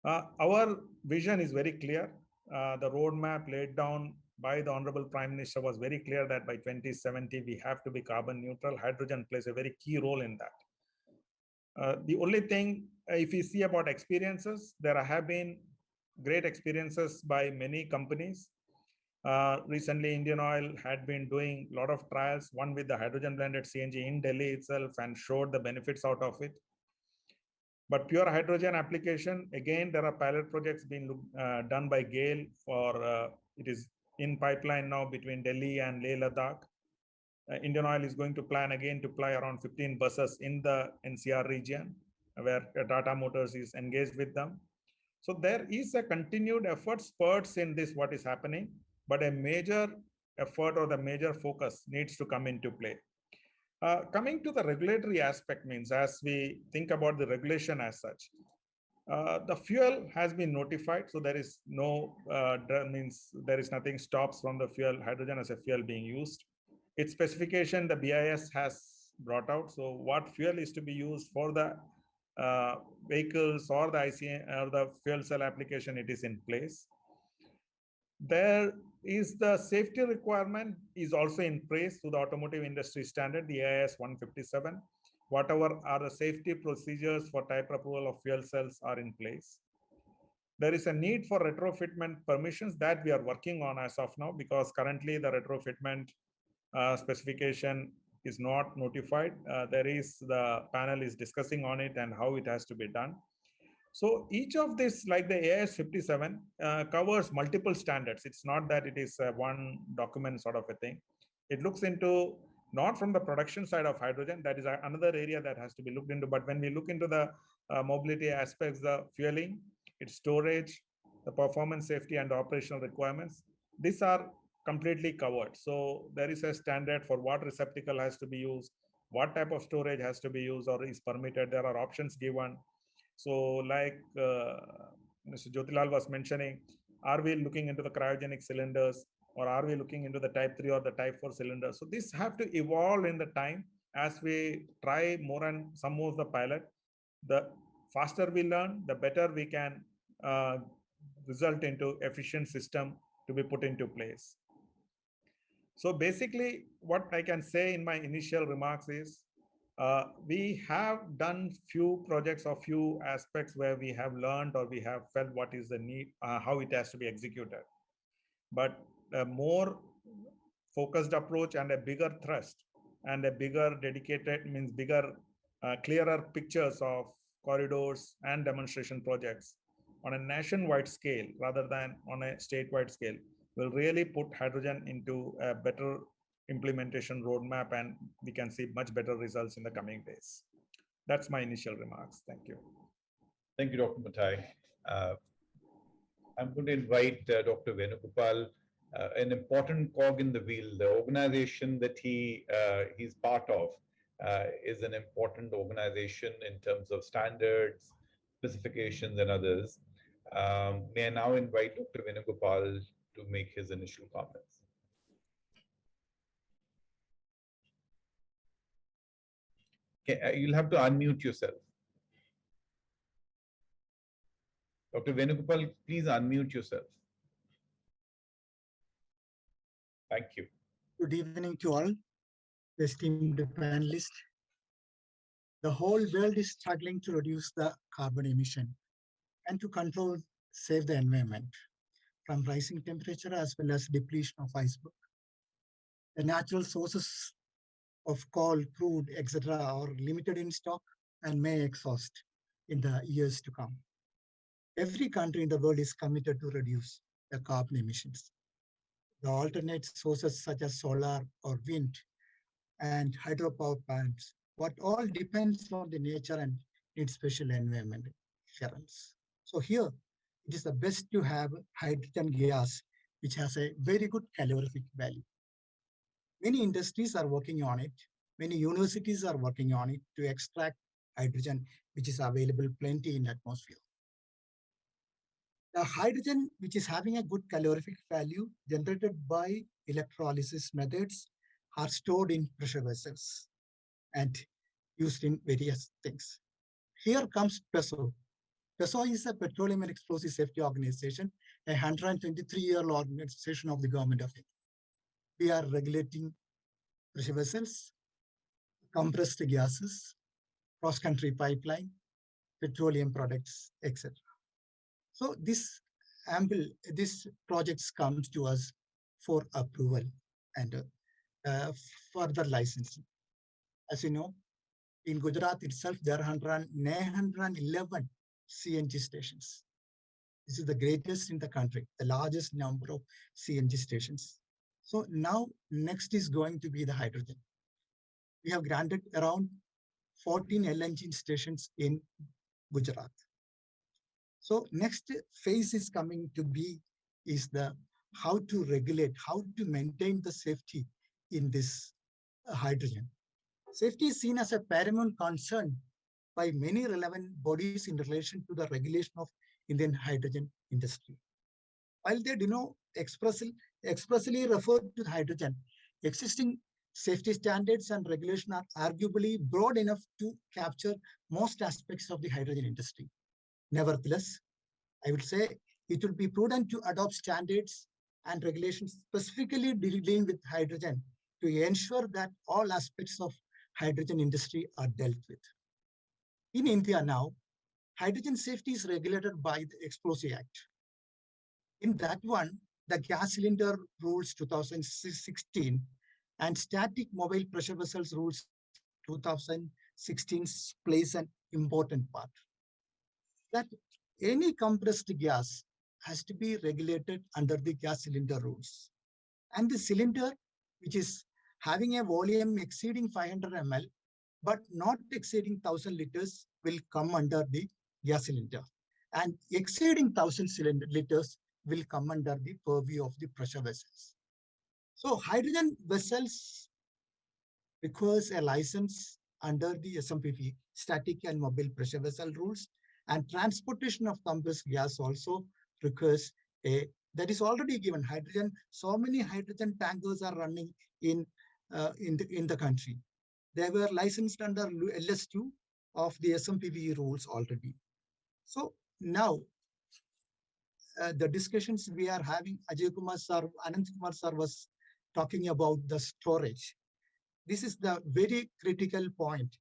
Our vision is very clear. The roadmap laid down by the Honorable Prime Minister was very clear that by 2070, we have to be carbon neutral. Hydrogen plays a very key role in that. The only thing, if we see about experiences, there have been great experiences by many companies. Recently, Indian Oil had been doing a lot of trials, one with the hydrogen blended CNG in Delhi itself, and showed the benefits out of it. But pure hydrogen application, again, there are pilot projects being done by GAIL for, it is in pipeline now between Delhi and Leh Ladakh. Indian Oil is going to plan again to fly around 15 buses in the NCR region, where Tata Motors is engaged with them. So there is a continued effort, spurts in this, what is happening, but a major effort or the major focus needs to come into play. Coming to the regulatory aspect means, as we think about the regulation as such, the fuel has been notified, so there is no, means there is nothing stops from the fuel, hydrogen as a fuel being used. Its specification, the BIS has brought out, so what fuel is to be used for the vehicles or the ICA or the fuel cell application, it is in place. There is the safety requirement is also in place to the automotive industry standard, the AIS 157. Whatever are the safety procedures for type approval of fuel cells are in place. There is a need for retrofitment permissions that we are working on as of now, because currently the retrofitment specification is not notified. The panel is discussing on it and how it has to be done. So each of this, like the AIS 57, covers multiple standards. It's not that it is one document sort of a thing. It looks into not from the production side of hydrogen, that is another area that has to be looked into. But when we look into the mobility aspects, the fueling, its storage, the performance, safety, and operational requirements, these are completely covered. So there is a standard for what receptacle has to be used, what type of storage has to be used or is permitted. There are options given. So like Mr. Jyothilal was mentioning, are we looking into the cryogenic cylinders, or are we looking into the type 3 or the type 4 cylinders? So these have to evolve in the time as we try more and some more of the pilot. The faster we learn, the better we can result into efficient system to be put into place. So basically, what I can say in my initial remarks is, we have done few projects or few aspects where we have learned or we have felt what is the need, how it has to be executed. But a more focused approach and a bigger thrust and a bigger dedicated means bigger, clearer pictures of corridors and demonstration projects on a nationwide scale rather than on a statewide scale will really put hydrogen into a better implementation roadmap, and we can see much better results in the coming days. That's my initial remarks. Thank you.
Thank you, Dr. Mathai. I'm going to invite Dr. Venugopal, an important cog in the wheel. The organization that he's part of is an important organization in terms of standards, specifications, and others. May I now invite Dr. Venugopal to make his initial comments. Okay, you'll have to unmute yourself. Dr. Venugopal, please unmute yourself. Thank you.
Good evening to all, esteemed panelists. The whole world is struggling to reduce the carbon emission and to control, save the environment from rising temperature as well as depletion of iceberg. The natural sources of coal, crude, etc. are limited in stock and may exhaust in the years to come. Every country in the world is committed to reduce the carbon emissions. The alternate sources such as solar or wind and hydropower plants, what all depends on the nature and its special environment clearance. So here, it is the best to have hydrogen gas, which has a very good calorific value. Many industries are working on it, Many universities are working on it to extract hydrogen, which is available plenty in atmosphere. The hydrogen, which is having a good calorific value generated by electrolysis methods, are stored in pressure vessels and used in various things. Here comes PESO. PESO is a Petroleum and Explosive Safety Organization, a 123-year organization of the government of India. We are regulating pressure vessels, compressed gases, cross-country pipeline, petroleum products, etc. So this projects comes to us for approval and further licensing. As you know, in Gujarat itself, there are 911 CNG stations. This is the greatest in the country, the largest number of CNG stations. So now next is going to be the hydrogen. We have granted around 14 LNG stations in Gujarat. So next phase is coming to be is the how to regulate, how to maintain the safety in this hydrogen. Safety is seen as a paramount concern by many relevant bodies in relation to the regulation of Indian hydrogen industry. While they do not expressly refer to hydrogen, existing safety standards and regulation are arguably broad enough to capture most aspects of the hydrogen industry. Nevertheless, I would say it would be prudent to adopt standards and regulations specifically dealing with hydrogen to ensure that all aspects of hydrogen industry are dealt with. In India now, hydrogen safety is regulated by the Explosive Act. In that one, the gas cylinder rules 2016 and static mobile pressure vessels rules 2016 plays an important part. That any compressed gas has to be regulated under the gas cylinder rules. And the cylinder, which is having a volume exceeding 500 ml, but not exceeding 1000 liters, will come under the gas cylinder. And exceeding 1000 liters will come under the purview of the pressure vessels. So hydrogen vessels requires a license under the SMPP, static and mobile pressure vessel rules, and transportation of compressed gas also requires that is already given hydrogen. So many hydrogen tankers are running in the country. They were licensed under LS2 of the SMPP rules already. So now the discussions we are having, Ajay Kumar sir, Anand Kumar sir was talking about the storage. This is the very critical point.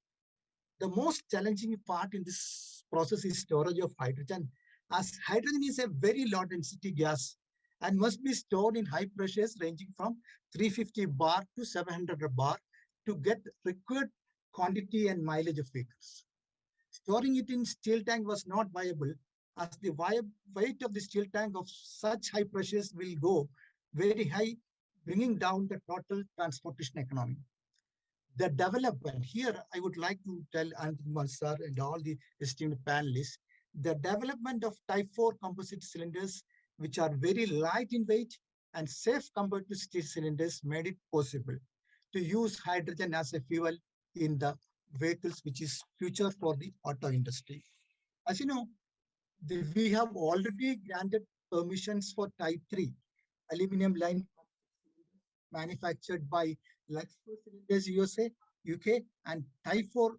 The most challenging part in this process is storage of hydrogen, as hydrogen is a very low density gas and must be stored in high pressures ranging from 350 bar to 700 bar to get required quantity and mileage of vehicles. Storing it in steel tank was not viable, as the weight of the steel tank of such high pressures will go very high, bringing down the total transportation economy. The development here, I would like to tell Anand sir and all the esteemed panelists, the development of type 4 composite cylinders, which are very light in weight and safe compared to steel cylinders, made it possible to use hydrogen as a fuel in the vehicles, which is future for the auto industry. As you know, we have already granted permissions for type 3 aluminum line manufactured by Luxfer Cylinders USA, UK, and type 4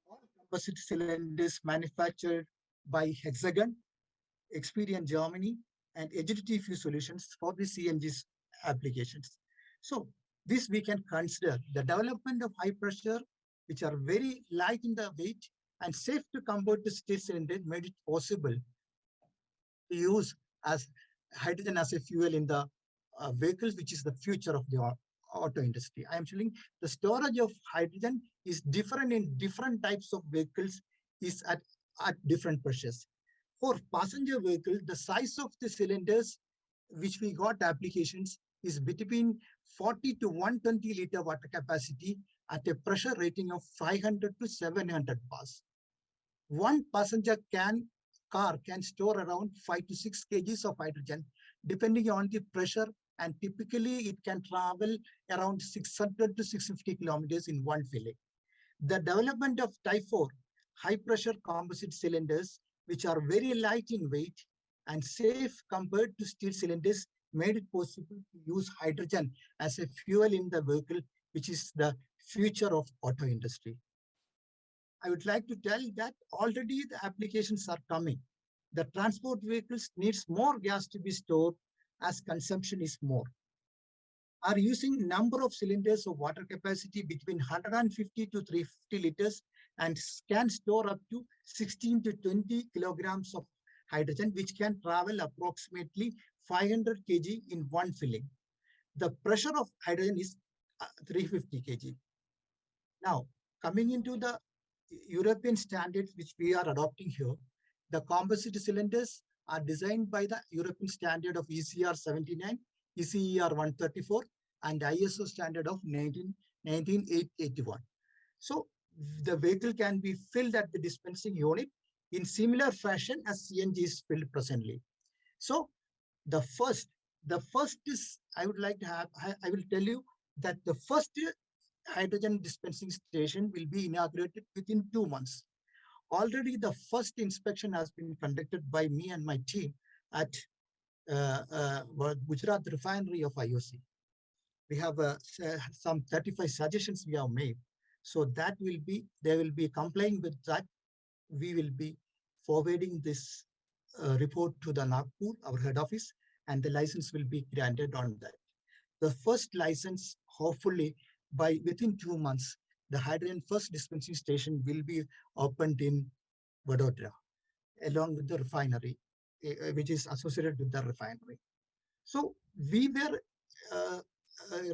all composite cylinders manufactured by Hexagon, Experian Germany, and Agility Fuel Solutions for the CNG applications. So this we can consider the development of high pressure, which are very light in the weight and safe to convert to steel cylinders, made it possible to use as hydrogen as a fuel in the vehicles, which is the future of the auto industry. I am telling the storage of hydrogen is different in different types of vehicles, is at different pressures. For passenger vehicles, the size of the cylinders, which we got applications, is between 40 to 120 liter water capacity at a pressure rating of 500 to 700 bars. One passenger car can store around 5 to 6 kgs of hydrogen, depending on the pressure and typically it can travel around 600 to 650 kilometers in one filling. The development of Type 4 high-pressure composite cylinders, which are very light in weight and safe compared to steel cylinders, made it possible to use hydrogen as a fuel in the vehicle, which is the future of auto industry. I would like to tell that already the applications are coming. The transport vehicles needs more gas to be stored as consumption is more. Are using number of cylinders of water capacity between 150 to 350 liters and can store up to 16 to 20 kilograms of hydrogen, which can travel approximately 500 kg in one filling. The pressure of hydrogen is 350 kg. Now, coming into the European standards, which we are adopting here, the composite cylinders are designed by the European standard of ECR 79, ECER 134, and ISO standard of 19881. So the vehicle can be filled at the dispensing unit in similar fashion as CNG is filled presently. So the first is, I would like to have, I will tell you that the first hydrogen dispensing station will be inaugurated within 2 months. Already the first inspection has been conducted by me and my team at Gujarat refinery of IOC. We have some 35 suggestions we have made. So that will be, they will be complying with that. We will be forwarding this report to the Nagpur, our head office, and the license will be granted on that. The first license, hopefully within 2 months, the hydrogen first dispensing station will be opened in Vadodara, along with the refinery, which is associated with the refinery. So we were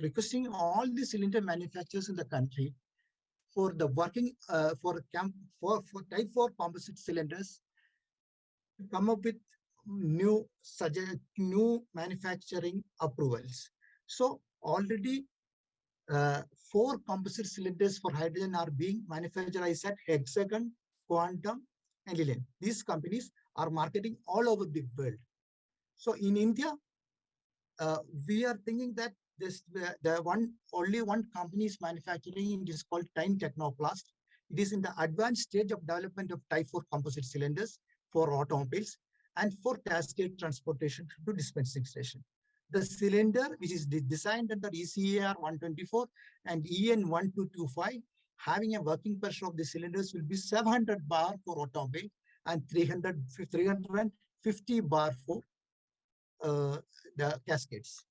requesting all the cylinder manufacturers in the country for the working for Type 4 composite cylinders to come up with new manufacturing approvals. So already 4 composite cylinders for hydrogen are being manufactured. I said Hexagon, Quantum, and Lilium. These companies are marketing all over the world. So in India, we are thinking that only one company is manufacturing. It is called Time Technoplast. It is in the advanced stage of development of Type 4 composite cylinders for automobiles and for cascade transportation to dispensing station. The cylinder, which is designed under ECER 124 and EN 1225, having a working pressure of the cylinders will be 700 bar for automobile and 350 bar for the cascades.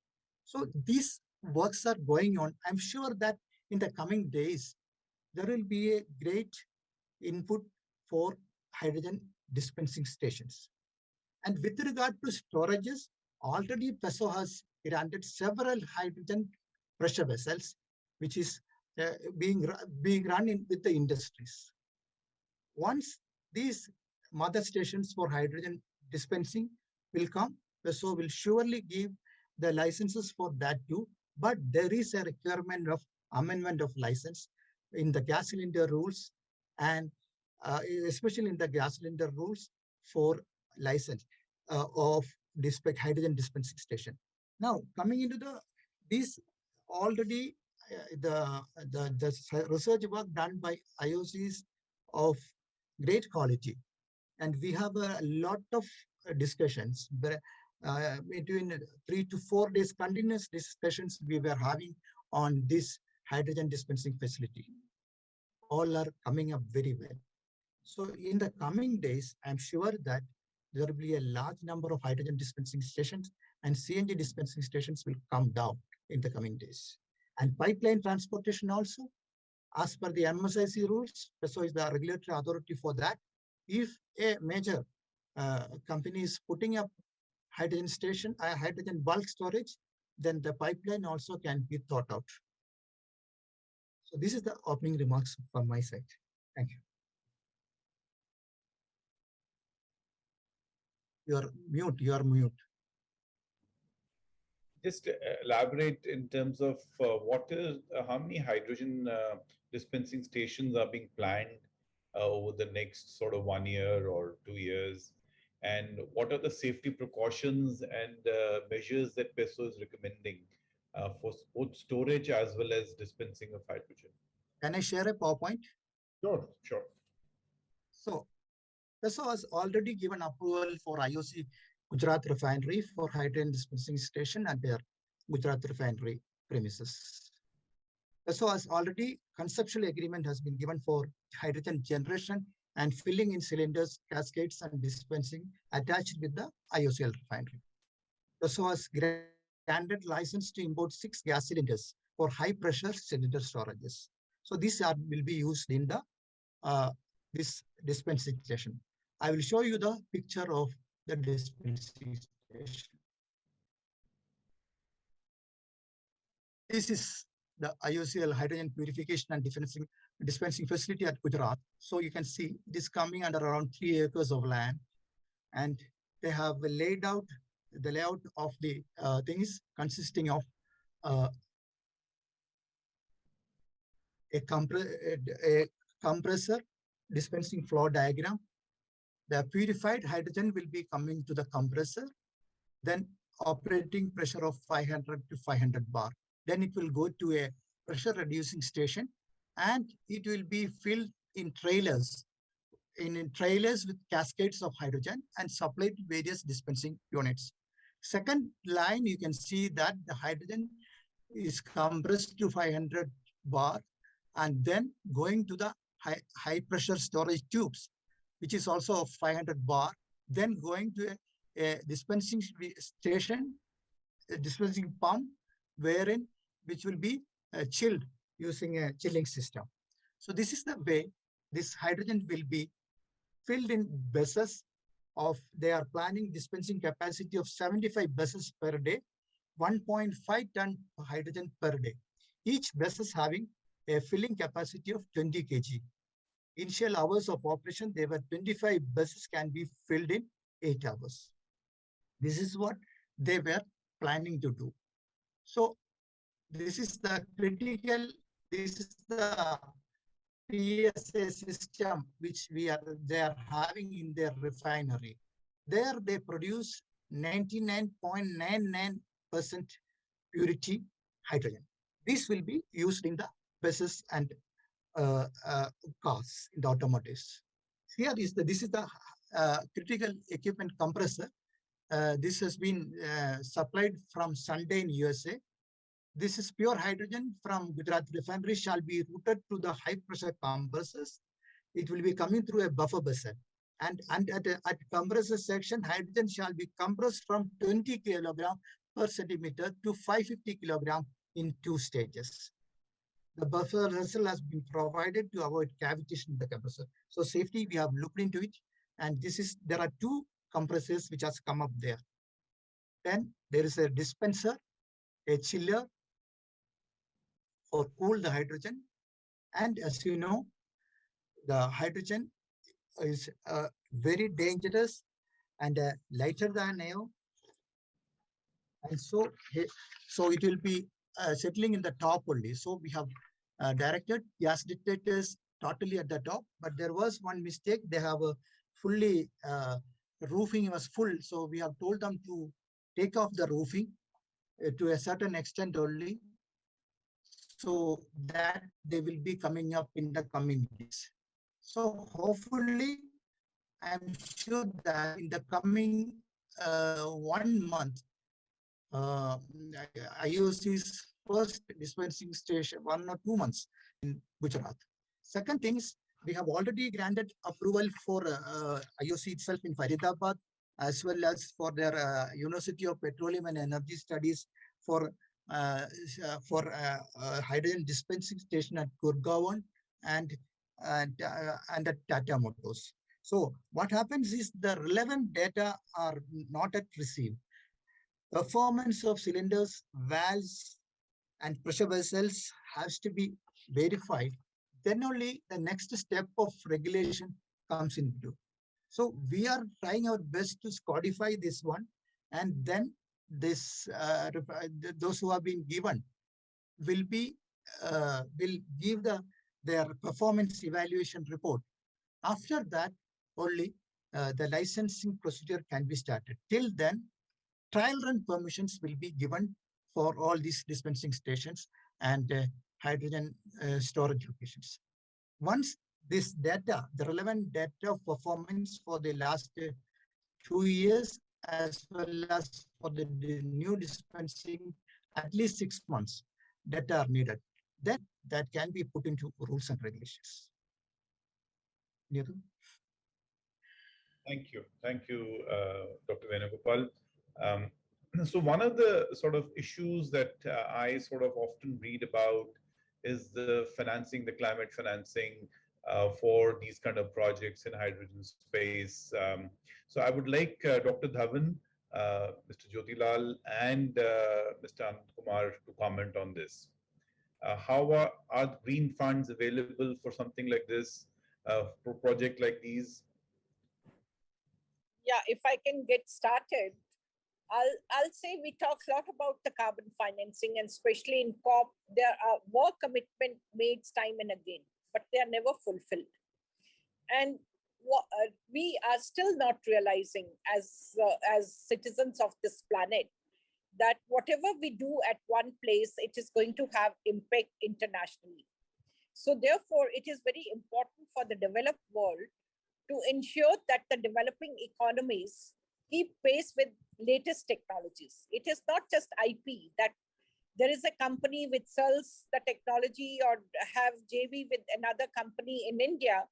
So these works are going on. I'm sure that in the coming days, there will be a great input for hydrogen dispensing stations. And with regard to storages, already PESO has granted several hydrogen pressure vessels, which is being run with the industries. Once these mother stations for hydrogen dispensing will come, PESO will surely give the licenses for that too. But there is a requirement of amendment of license in the gas cylinder rules, and especially in the gas cylinder rules for license of hydrogen dispensing station. Now coming into these already the research work done by IOCs of great quality, and we have a lot of discussions between 3 to 4 days continuous discussions we were having on this hydrogen dispensing facility. All are coming up very well. So in the coming days, I'm sure that there will be a large number of hydrogen dispensing stations and CNG dispensing stations will come down in the coming days. And pipeline transportation also, as per the MSIC rules, PESO is the regulatory authority for that. If a major company is putting up hydrogen station, hydrogen bulk storage, then the pipeline also can be thought out. So this is the opening remarks from my side. Thank you. You are mute.
Just elaborate in terms of how many hydrogen dispensing stations are being planned over the next sort of 1 year or 2 years, And what are the safety precautions and measures that PESO is recommending for both storage as well as dispensing of hydrogen?
Can I share a PowerPoint?
Sure, sure.
So PESO has already given approval for IOC Gujarat Refinery for hydrogen dispensing station at their Gujarat Refinery premises. PESO has already, conceptual agreement has been given for hydrogen generation and filling in cylinders, cascades, and dispensing attached with the IOCL refinery. PESO has granted license to import 6 gas cylinders for high pressure cylinder storages. So these will be used in the this dispensing station. I will show you the picture of the dispensing station. This is the IOCL hydrogen purification and dispensing facility at Gujarat. So you can see it is coming under around 3 acres of land, and they have laid out the layout of the things consisting of a compressor dispensing flow diagram. The purified hydrogen will be coming to the compressor, then operating pressure of 500 to 500 bar. Then it will go to a pressure reducing station, and it will be filled in trailers, in trailers with cascades of hydrogen and supplied to various dispensing units. Second line, you can see that the hydrogen is compressed to 500 bar and then going to the high pressure storage tubes, which is also of 500 bar, then going to a dispensing station, a dispensing pump, which will be chilled using a chilling system. So this is the way this hydrogen will be filled in buses of, they are planning dispensing capacity of 75 buses per day, 1.5 ton hydrogen per day. Each bus is having a filling capacity of 20 kg. Initial hours of operation, there were 25 buses can be filled in 8 hours. This is what they were planning to do. So this is the critical, this is the PSA system which they are having in their refinery. There they produce 99.99% purity hydrogen. This will be used in the buses and cars, in the automotives. Here is this is the critical equipment compressor. This has been supplied from Sunday in USA. This is pure hydrogen from Gujarat refinery shall be routed to the high pressure compressors. It will be coming through a buffer vessel. And at compressor section, hydrogen shall be compressed from 20 kilogram per centimeter to 550 kilogram in 2 stages. The buffer vessel has been provided to avoid cavitation in the compressor. So safety, we have looked into it. And there are 2 compressors which has come up there. Then there is a dispenser, a chiller for cool the hydrogen. And as you know, the hydrogen is very dangerous and lighter than air. And so it will be settling in the top only. So we have directed gas detectors totally at the top, but there was one mistake. They have a fully, roofing was full. So we have told them to take off the roofing to a certain extent only, so that they will be coming up in the coming days. So hopefully, I'm sure that in the coming 1 month, IOC's first dispensing station, 1 or 2 months in Gujarat. Second thing is, we have already granted approval for IOC itself in Faridabad, as well as for their University of Petroleum and Energy Studies for hydrogen dispensing station at Gurgaon and at Tata Motors. So what happens is the relevant data are not yet received. Performance of cylinders, valves, and pressure vessels has to be verified. Then only the next step of regulation comes into. So we are trying our best to codify this one, and then this those who have been given will give their performance evaluation report. After that, only the licensing procedure can be started. Till then, trial run permissions will be given for all these dispensing stations and hydrogen storage locations. Once this data, the relevant data of performance for the last 2 years, as well as for the new dispensing, at least 6 months, data are needed. Then that can be put into rules and regulations. Neeru?
Thank you. Thank you, Dr. Venugopal. So one of the sort of issues that I sort of often read about is the financing, the climate financing for these kind of projects in hydrogen space. So I would like Dr. Dhawan, Mr. Jyothilal, and Mr. Anand Kumar to comment on this. How are green funds available for something like this, for a project like these?
Yeah, if I can get started, I'll say we talk a lot about the carbon financing, and especially in COP, there are more commitment made time and again, but they are never fulfilled. And we are still not realizing as citizens of this planet that whatever we do at one place, it is going to have impact internationally. So therefore, it is very important for the developed world to ensure that the developing economies keep pace with latest technologies. It is not just IP, that there is a company which sells the technology or have JV with another company in India,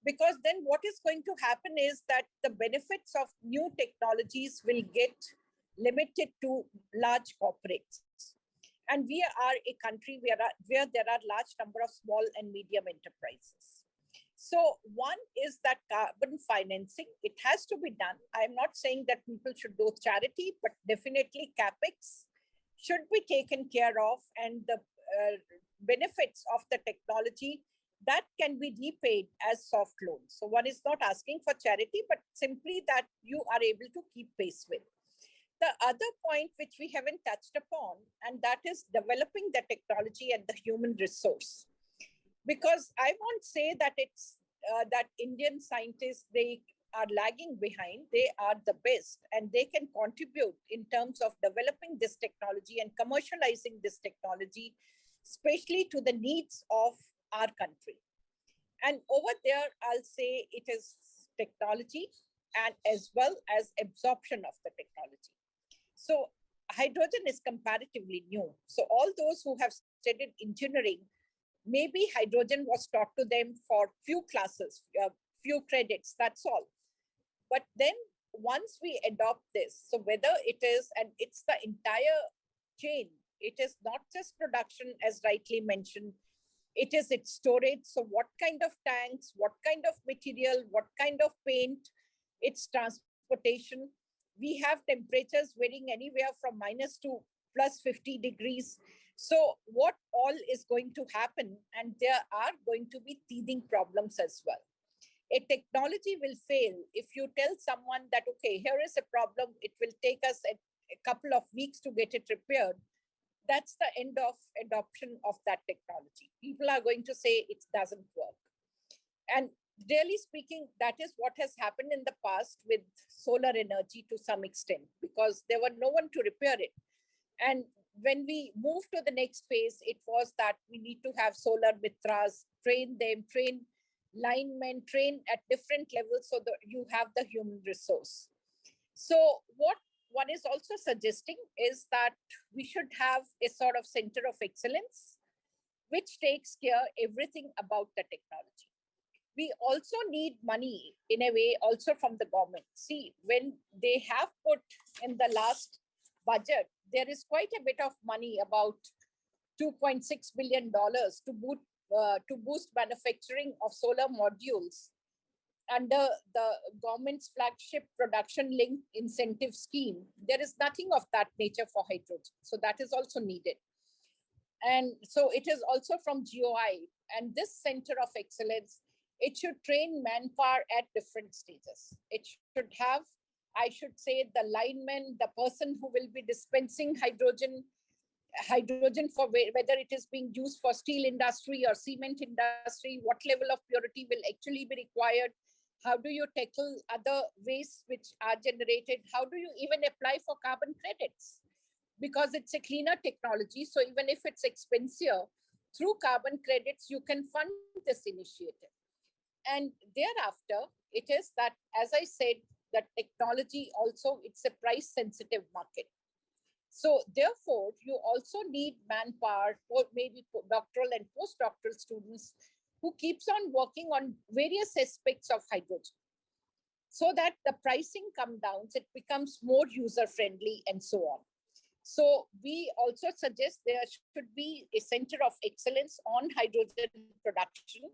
because then what is going to happen is that the benefits of new technologies will get limited to large corporates. And we are a country where there are large number of small and medium enterprises. So one is that carbon financing, it has to be done. I'm not saying that people should do charity, but definitely CapEx should be taken care of, and the benefits of the technology that can be repaid as soft loans. So one is not asking for charity, but simply that you are able to keep pace with. The other point which we haven't touched upon, and that is developing the technology and the human resource. Because I won't say that it's that Indian scientists, they are lagging behind. They are the best, and they can contribute in terms of developing this technology and commercializing this technology, especially to the needs of our country. And over there, I'll say it is technology and as well as absorption of the technology. So hydrogen is comparatively new. So all those who have studied engineering, maybe hydrogen was taught to them for few classes, few credits, that's all. But then once we adopt this, so whether it is, and it's the entire chain, it is not just production as rightly mentioned, it is its storage. So what kind of tanks, what kind of material, what kind of paint, its transportation. We have temperatures varying anywhere from minus to plus 50 degrees. So what all is going to happen? And there are going to be teething problems as well. A technology will fail if you tell someone that, okay, here is a problem, it will take us a couple of weeks to get it repaired. That's the end of adoption of that technology. People are going to say it doesn't work. And really speaking, that is what has happened in the past with solar energy to some extent, because there were no one to repair it. And when we moved to the next phase, it was that we need to have solar mitras, train them, train linemen, train at different levels so that you have the human resource. So what one is also suggesting is that we should have a sort of center of excellence, which takes care everything about the technology. We also need money in a way also from the government. See, when they have put in the last budget, there is quite a bit of money, about $2.6 billion to boost manufacturing of solar modules under the government's flagship production linked incentive scheme. There is nothing of that nature for hydrogen. So that is also needed. And so it is also from GOI. And this center of excellence, it should train manpower at different stages. It should have, I should say, the lineman, the person who will be dispensing hydrogen for whether it is being used for steel industry or cement industry, what level of purity will actually be required. How do you tackle other wastes which are generated? How do you even apply for carbon credits? Because it's a cleaner technology. So even if it's expensive, through carbon credits, you can fund this initiative. And thereafter, it is that, as I said, that technology also, it's a price sensitive market. So therefore, you also need manpower, or maybe doctoral and postdoctoral students who keeps on working on various aspects of hydrogen, so that the pricing comes down, it becomes more user friendly and so on. So we also suggest there should be a center of excellence on hydrogen production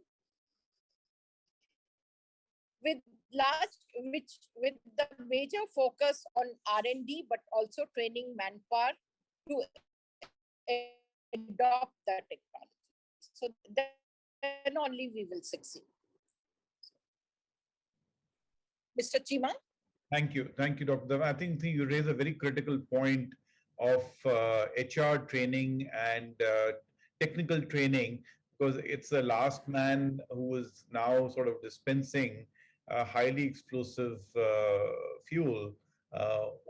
with the major focus on R&D, but also training manpower to adopt the technology. So then only we will succeed. Mr. Cheema?
Thank you, Dr. Dhawan. I think you raise a very critical point of HR training and technical training, because it's the last man who is now sort of dispensing highly explosive fuel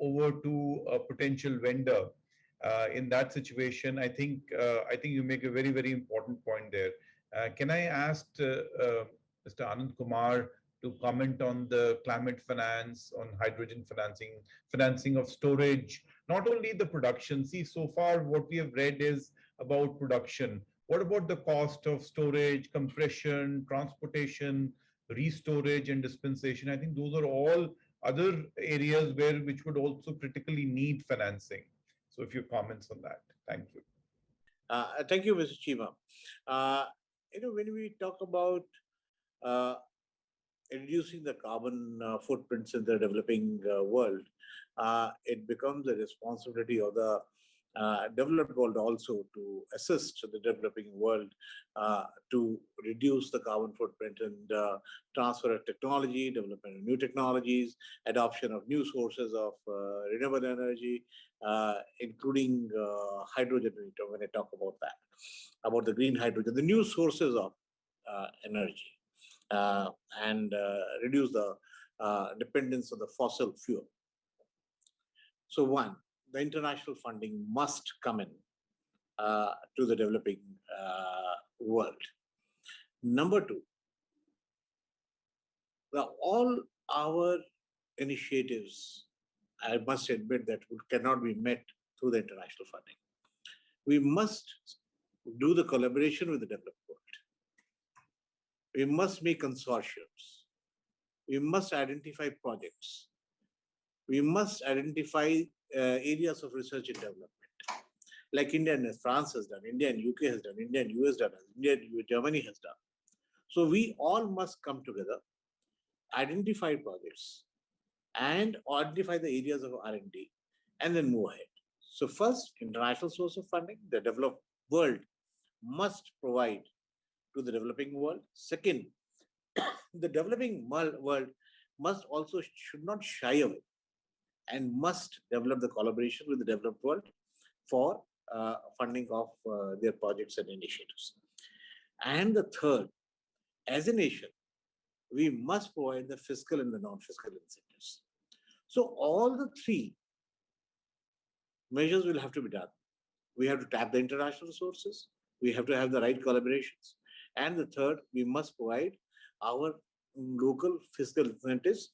over to a potential vendor. In that situation, I think you make a very, very important point there. Can I ask Mr. Anand Kumar to comment on the climate finance, on hydrogen financing of storage, not only the production. See, so far what we have read is about production. What about the cost of storage, compression, transportation, restorage and dispensation? I think those are all other areas which would also critically need financing. So if you comments on that, thank you.
Thank you, Mr. Cheema. When we talk about reducing the carbon footprints in the developing world, it becomes a responsibility of the developed world also to assist the developing world to reduce the carbon footprint and transfer of technology, development of new technologies, adoption of new sources of renewable energy, including hydrogen, when I talk about that, about the green hydrogen, the new sources of energy, and reduce the dependence on the fossil fuel. So one, the international funding must come in to the developing world. Number two, all our initiatives, I must admit that cannot be met through the international funding. We must do the collaboration with the developed world. We must make consortiums. We must identify projects. We must identify areas of research and development, like India and France has done, India and UK has done, India and US done, India and Germany has done. So we all must come together, identify projects, and identify the areas of R&D, and then move ahead. So first, international source of funding, the developed world must provide to the developing world. Second, the developing world must also should not shy away and must develop the collaboration with the developed world for funding of their projects and initiatives. And the third, as a nation, we must provide the fiscal and the non-fiscal incentives. So all the three measures will have to be done. We have to tap the international resources. We have to have the right collaborations. And the third, we must provide our local fiscal incentives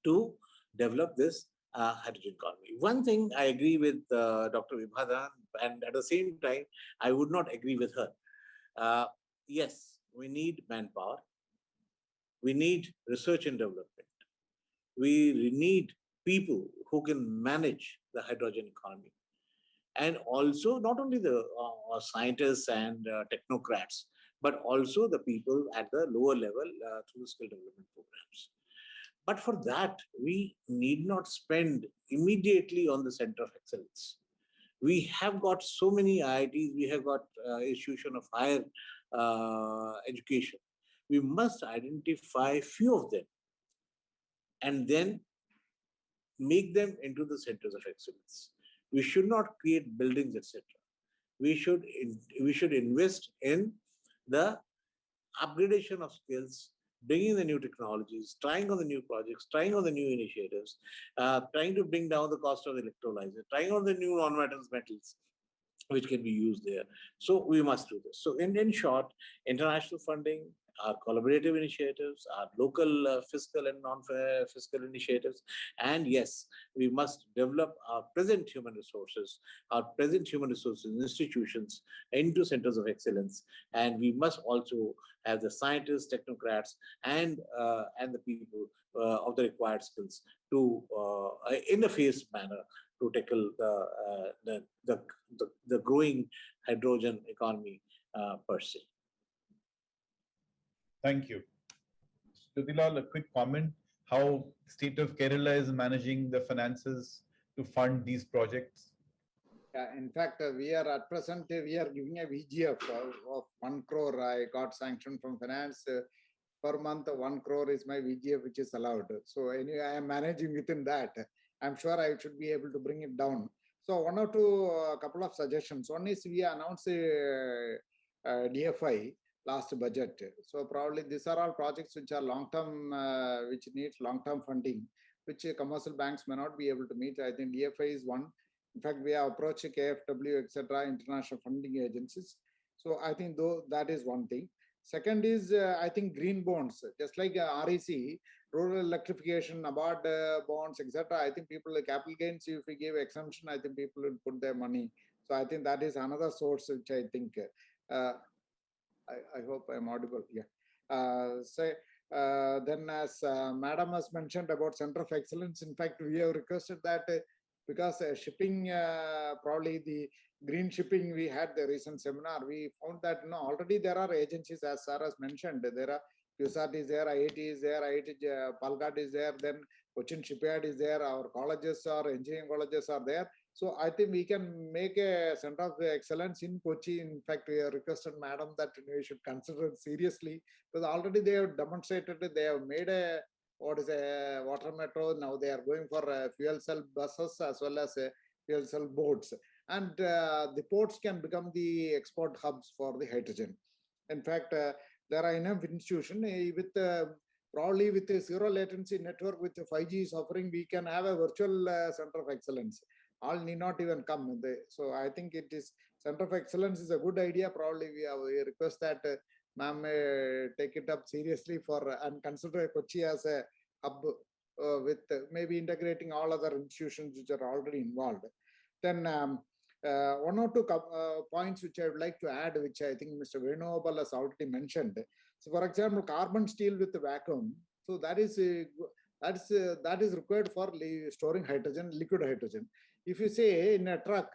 to develop this hydrogen economy. One thing I agree with Dr. Vibha, and at the same time, I would not agree with her. Yes, we need manpower. We need research and development. We need people who can manage the hydrogen economy. And also not only the scientists and technocrats, but also the people at the lower level through the skill development programs. But for that, we need not spend immediately on the center of excellence. We have got so many IITs, we have got institution of higher education. We must identify few of them and then make them into the centers of excellence. We should not create buildings, etc. We should invest in the upgradation of skills bringing the new technologies, trying on the new projects, trying on the new initiatives, trying to bring down the cost of the electrolyzer, trying on the new metals which can be used there. So we must do this. So in short, international funding, our collaborative initiatives, our local fiscal and non-fiscal initiatives, and yes, we must develop our present human resources institutions into centers of excellence, and we must also have the scientists, technocrats, and the people of the required skills to, in a phased manner, to tackle the growing hydrogen economy per se.
Thank you. Jyothilal, a quick comment, how state of Kerala is managing the finances to fund these projects?
Yeah, in fact, we are at present, we are giving a VGF of 1 crore. I got sanctioned from finance. Per month, 1 crore is my VGF, which is allowed. So anyway, I am managing within that. I'm sure I should be able to bring it down. So one or two, couple of suggestions. One is we announced a DFI last budget. So probably these are all projects which are long-term, which needs long-term funding, which commercial banks may not be able to meet. I think DFI is one. In fact, we have approached KFW, etc., international funding agencies. So I think though that is one thing. Second is, I think green bonds, just like REC, rural electrification, NABARD bonds, etc. I think people, capital gains, if we give exemption, I think people will put their money. So I think that is another source which I think, I hope I'm audible. Yeah. Then as Madam has mentioned about Center of Excellence, in fact, we have requested that because shipping, probably the green shipping, we had the recent seminar, we found that already there are agencies, as Sarah mentioned, there are QSAT is there, IIT is there, IIT Palghat is there, then Cochin Shipyard is there, our colleges or engineering colleges are there. So I think we can make a Center of Excellence in Kochi. In fact, we have requested Madam that we should consider it seriously, because already they have demonstrated, they have made a water metro. Now they are going for fuel cell buses as well as fuel cell boats. And the ports can become the export hubs for the hydrogen. In fact, there are enough institutions with probably with a zero latency network with 5G is offering, we can have a virtual Center of Excellence. All need not even come. So I think it is Center of Excellence is a good idea. Probably we request that ma'am take it up seriously for and consider Kochi as a hub with maybe integrating all other institutions which are already involved. Then one or two points which I would like to add, which I think Mr. Venugopal has already mentioned. So, for example, carbon steel with the vacuum. So that is required for storing hydrogen, liquid hydrogen. If you say in a truck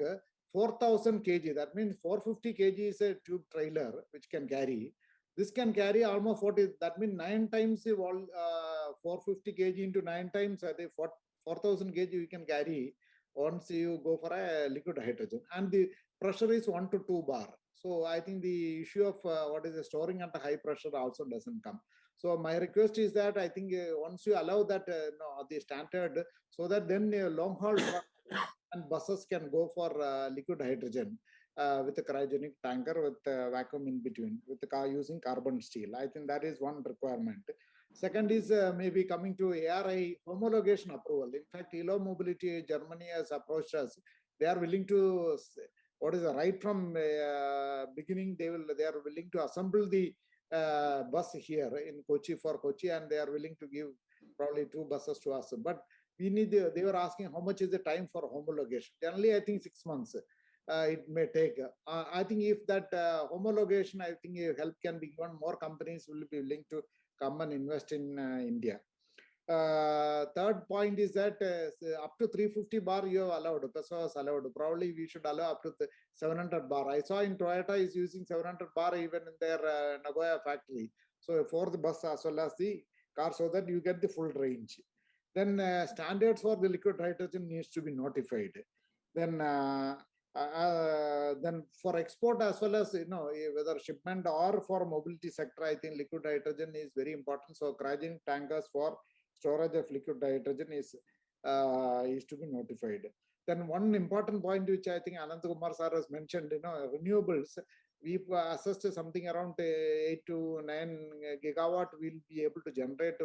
4,000 kg, that means 450 kg is a tube trailer which can carry. This can carry almost 40. That means 9 times 450 kg into 9 times 4,000 kg you can carry once you go for a liquid hydrogen, and the pressure is 1 to 2 bar. So I think the issue of storing at a high pressure also doesn't come. So my request is that I think once you allow that the standard, so that then long haul and buses can go for liquid hydrogen with a cryogenic tanker with vacuum in between with the car using carbon steel. I think that is one requirement. Second is maybe coming to ARAI homologation approval. In fact, ELO Mobility Germany has approached us. They are willing to, right from beginning, they are willing to assemble the bus here in Kochi for Kochi, and they are willing to give probably 2 buses to us. But we need, they were asking how much is the time for homologation. Generally, I think 6 months. It may take. I think if that homologation, I think help can be given, more companies will be willing to come and invest in India. Third point is that up to 350 bar you have allowed, PESO is allowed. Probably we should allow up to 700 bar. I saw in Toyota is using 700 bar even in their Nagoya factory. So for the bus as well as the car, so that you get the full range. Then standards for the liquid hydrogen needs to be notified. Then for export as well as whether shipment or for mobility sector, I think liquid hydrogen is very important. So cryogenic tankers for storage of liquid hydrogen is to be notified. Then one important point which I think Anand Kumar sir has mentioned, renewables. we assessed something around 8 to 9 gigawatt we'll be able to generate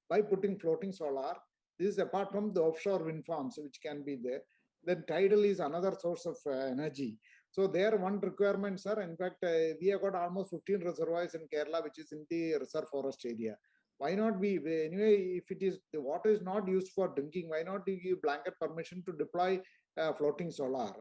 by putting floating solar. This is apart from the offshore wind farms which can be there. Then tidal is another source of energy. So there one requirement, sir. In fact, we have got almost 15 reservoirs in Kerala, which is in the reserve forest area. Why not we, anyway, if it is, the water is not used for drinking, why not give blanket permission to deploy floating solar?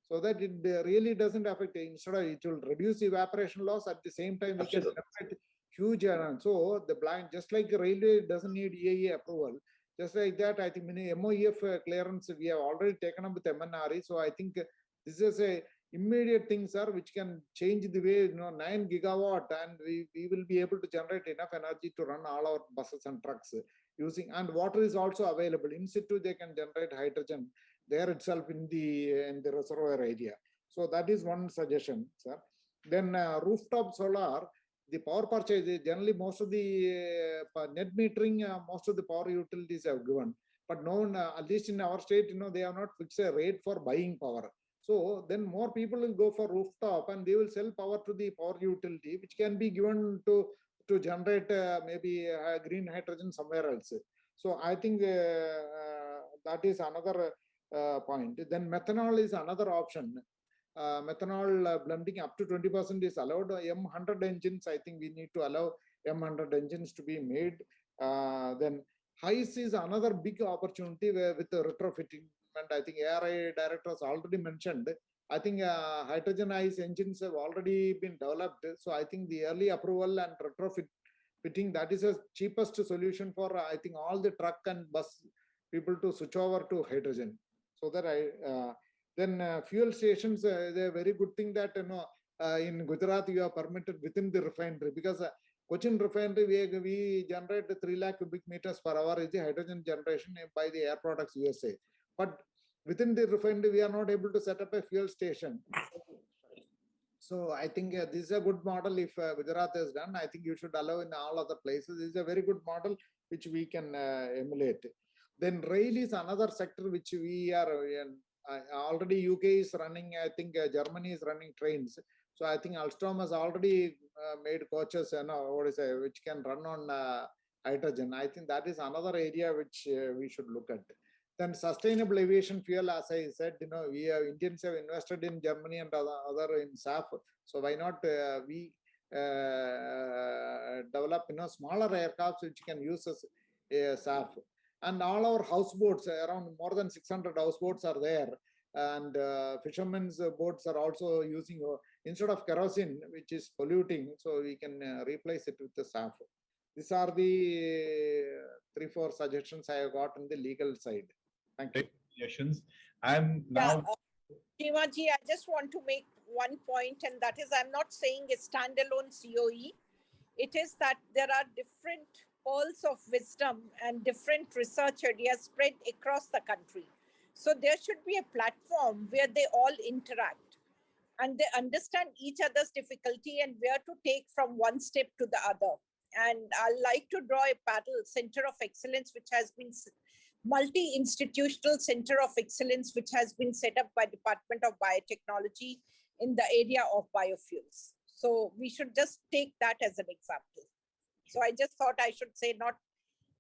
So that it really doesn't affect, instead of it will reduce evaporation loss, at the same time we can generate huge amount. So the blank, just like railway doesn't need EIA approval, just like that, I think MOEF clearance we have already taken up with MNRE. So I think this is a immediate thing, sir, which can change the way, 9 gigawatt, and we will be able to generate enough energy to run all our buses and trucks using, and water is also available in situ. They can generate hydrogen there itself in the reservoir area. So that is one suggestion, sir. Then rooftop solar, the power purchase, generally most of the net metering, most of the power utilities have given, but no, at least in our state, they have not fixed a rate for buying power. So then more people will go for rooftop and they will sell power to the power utility, which can be given to generate maybe green hydrogen somewhere else. So I think that is another point. Then methanol is another option. Methanol blending up to 20% is allowed. M100 engines, I think we need to allow M100 engines to be made. Then HICE is another big opportunity with the retrofitting. And I think ARAI director has already mentioned, I think hydrogen ICE engines have already been developed. So I think the early approval and retrofitting, that is the cheapest solution for, I think, all the truck and bus people to switch over to hydrogen. So that then fuel stations, they're a very good thing that, in Gujarat, you are permitted within the refinery, because Cochin refinery, we generate 3 lakh cubic meters per hour is the hydrogen generation by the Air Products USA. But within the refinery, we are not able to set up a fuel station. So I think this is a good model. If Gujarat has done, I think you should allow in all other places. This is a very good model which we can emulate. Then rail is another sector which we are already UK is running. I think Germany is running trains. So I think Alstom has already made coaches, which can run on hydrogen. I think that is another area which we should look at. Then sustainable aviation fuel, as I said, Indians have invested in Germany and other in SAF. So why not we develop smaller aircrafts which can use as SAF. And all our houseboats, around more than 600 houseboats are there. And fishermen's boats are also using, instead of kerosene, which is polluting, so we can replace it with the SAF. These are the 3-4 suggestions I have got on the legal side. Thank you.
Suggestions. I'm now.
Cheema ji, I just want to make one point, and that is, I'm not saying a standalone COE. It is that there are different pearls of wisdom and different research areas spread across the country. So there should be a platform where they all interact and they understand each other's difficulty and where to take from one step to the other. And I'd like to draw a parallel center of excellence, which has been multi-institutional center of excellence, which has been set up by Department of Biotechnology in the area of biofuels. So we should just take that as an example. So I just thought I should say,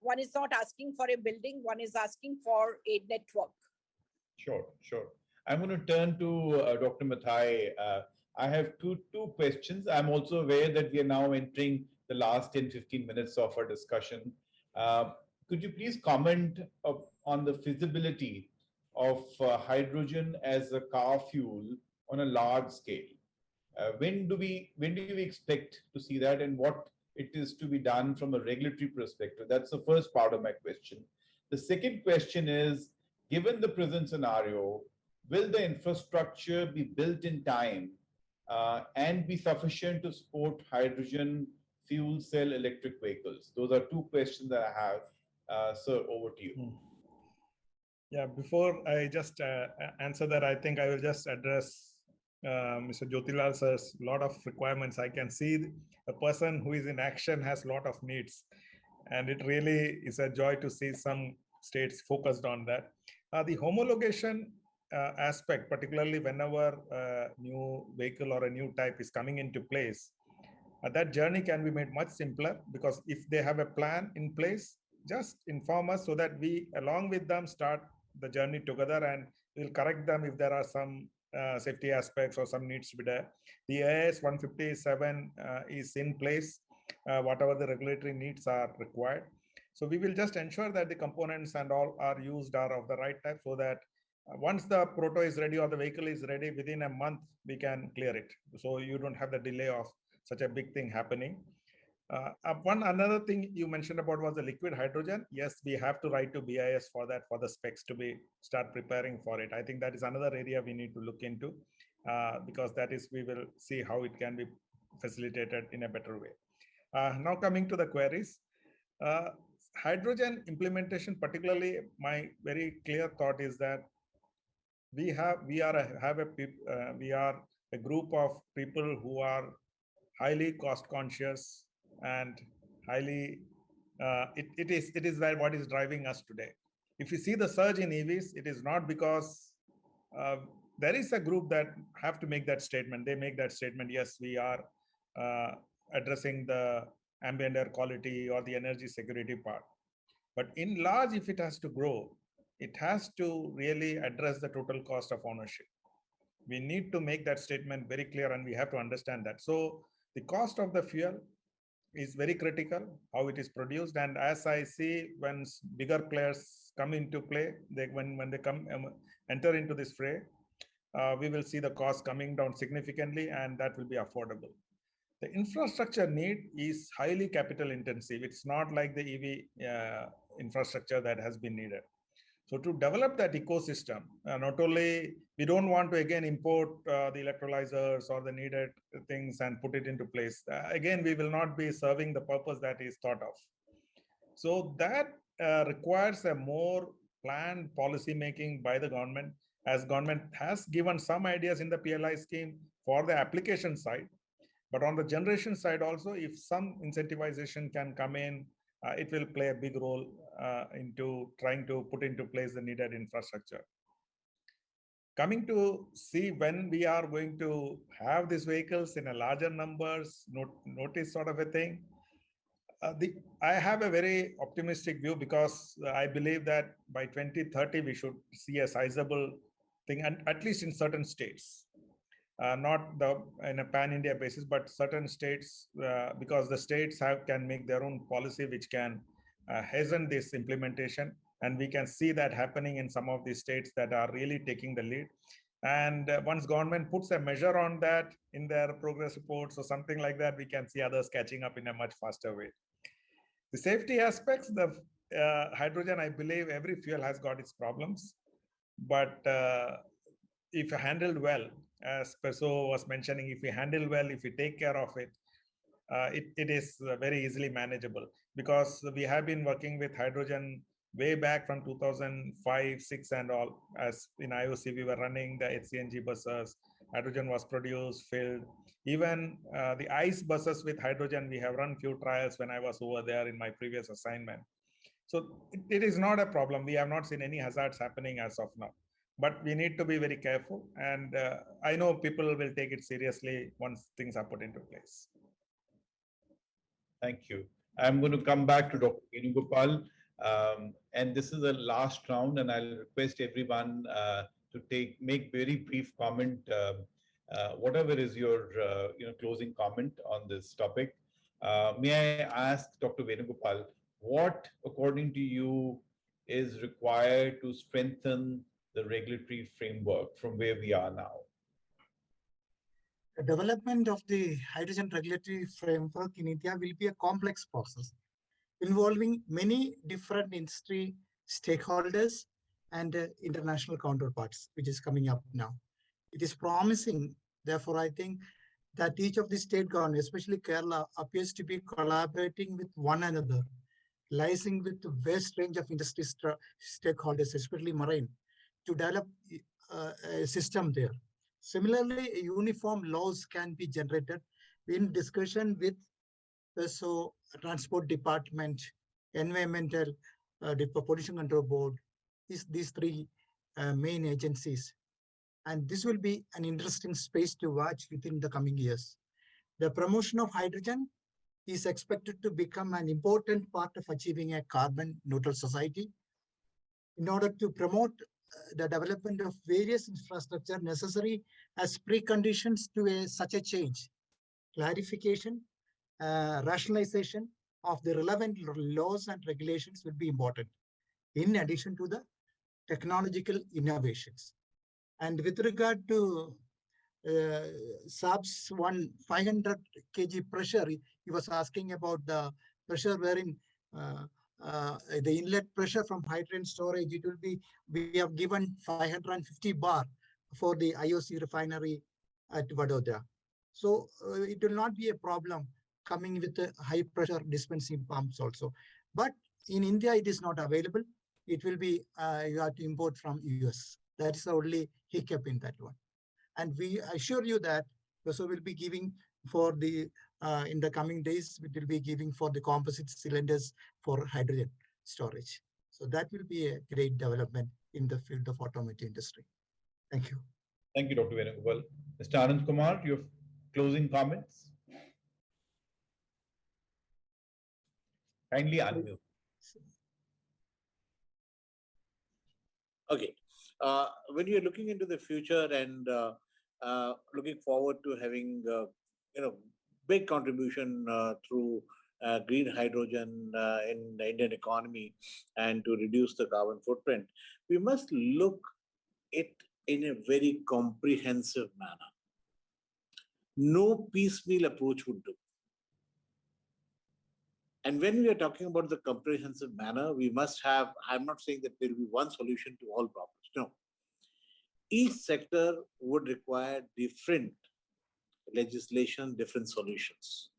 one is not asking for a building, one is asking for a network.
Sure. I'm going to turn to Dr. Mathai. I have two questions. I'm also aware that we are now entering the last 10-15 minutes of our discussion. Could you please comment on the feasibility of hydrogen as a car fuel on a large scale? When do you expect to see that, and what it is to be done from a regulatory perspective? That's the first part of my question. The second question is, given the present scenario, will the infrastructure be built in time and be sufficient to support hydrogen fuel cell electric vehicles? Those are two questions that I have. Sir, over to you.
Yeah, before I just answer that, I think I will just address Mr. Jyothilal sir's lot of requirements. I can see a person who is in action has a lot of needs, and it really is a joy to see some states focused on that. The homologation aspect, particularly whenever a new vehicle or a new type is coming into place, that journey can be made much simpler, because if they have a plan in place, just inform us so that we, along with them, start the journey together, and we'll correct them if there are some safety aspects or some needs to be there. The AIS 157 is in place, whatever the regulatory needs are required. So we will just ensure that the components and all are used are of the right type, so that once the proto is ready or the vehicle is ready, within a month, we can clear it. So you don't have the delay of such a big thing happening. Another thing you mentioned about was the liquid hydrogen. Yes, we have to write to BIS for that, for the specs to be start preparing for it. I think that is another area we need to look into, because that is, we will see how it can be facilitated in a better way. Now coming to the queries. Hydrogen implementation, particularly, my very clear thought is that we are a group of people who are highly cost conscious and highly it is what is driving us today. If you see the surge in EVs, it is not because there is a group that have to make that statement. They make that statement, yes, we are addressing the ambient air quality or the energy security part. But in large, if it has to grow, it has to really address the total cost of ownership. We need to make that statement very clear, and we have to understand that. So the cost of the fuel is very critical, how it is produced. And as I see, when bigger players come into play, when they come enter into this fray, we will see the cost coming down significantly, and that will be affordable. The infrastructure need is highly capital intensive. It's not like the EV infrastructure that has been needed. So to develop that ecosystem, not only, we don't want to again import the electrolyzers or the needed things and put it into place. Again, we will not be serving the purpose that is thought of. So that requires a more planned policy making by the government, as government has given some ideas in the PLI scheme for the application side. But on the generation side also, if some incentivization can come in, it will play a big role into trying to put into place the needed infrastructure. Coming to see when we are going to have these vehicles in a larger numbers, notice sort of a thing. I have a very optimistic view, because I believe that by 2030, we should see a sizable thing, and at least in certain states. Not in a pan-India basis, but certain states, because the states can make their own policy, which can hasten this implementation. And we can see that happening in some of these states that are really taking the lead. And once government puts a measure on that in their progress reports or something like that, we can see others catching up in a much faster way. The safety aspects, the hydrogen, I believe every fuel has got its problems, but if handled well, as PESO was mentioning, if we handle well, if we take care of it, it is very easily manageable, because we have been working with hydrogen way back from 2005, 6 and all. As in IOC, we were running the HCNG buses, hydrogen was produced, filled. Even the ICE buses with hydrogen, we have run few trials when I was over there in my previous assignment. So it is not a problem. We have not seen any hazards happening as of now. But we need to be very careful, and I know people will take it seriously once things are put into place.
Thank you. I'm going to come back to Dr. Venugopal, and this is the last round, and I'll request everyone to make very brief comment, whatever is your closing comment on this topic. May I ask Dr. Venugopal, what, according to you, is required to strengthen the regulatory framework from where we are now?
The development of the hydrogen regulatory framework in India will be a complex process involving many different industry stakeholders and international counterparts, which is coming up now. It is promising, therefore, I think that each of the state governments, especially Kerala, appears to be collaborating with one another, liaising with the vast range of industry stakeholders, especially marine, to develop a system there. Similarly, uniform laws can be generated in discussion with PESO, Transport Department, Environmental Pollution Control Board. These three main agencies. And this will be an interesting space to watch within the coming years. The promotion of hydrogen is expected to become an important part of achieving a carbon neutral society. In order to promote the development of various infrastructure necessary as preconditions to such a change, clarification, rationalization of the relevant laws and regulations will be important, in addition to the technological innovations. And with regard to SAB's 500 kg pressure, he was asking about the pressure wherein the inlet pressure from hydrogen storage, it will be, we have given 550 bar for the IOC refinery at Vadodara. So it will not be a problem coming with the high pressure dispensing pumps also. But in India, it is not available. It will be, you have to import from US. That is the only hiccup in that one. And we assure you that PESO will be giving for the, in the coming days, we will be giving for the composite cylinders for hydrogen storage. So that will be a great development in the field of automotive industry. Thank you.
Thank you, Dr. Venugopal. Mr. Anand Kumar, your closing comments? Kindly unmute.
Okay. When you're looking into the future and looking forward to having big contribution through green hydrogen in the Indian economy and to reduce the carbon footprint, we must look it in a very comprehensive manner. No piecemeal approach would do. And when we are talking about the comprehensive manner, we must have, I'm not saying that there will be one solution to all problems. No. Each sector would require different legislation, different solutions.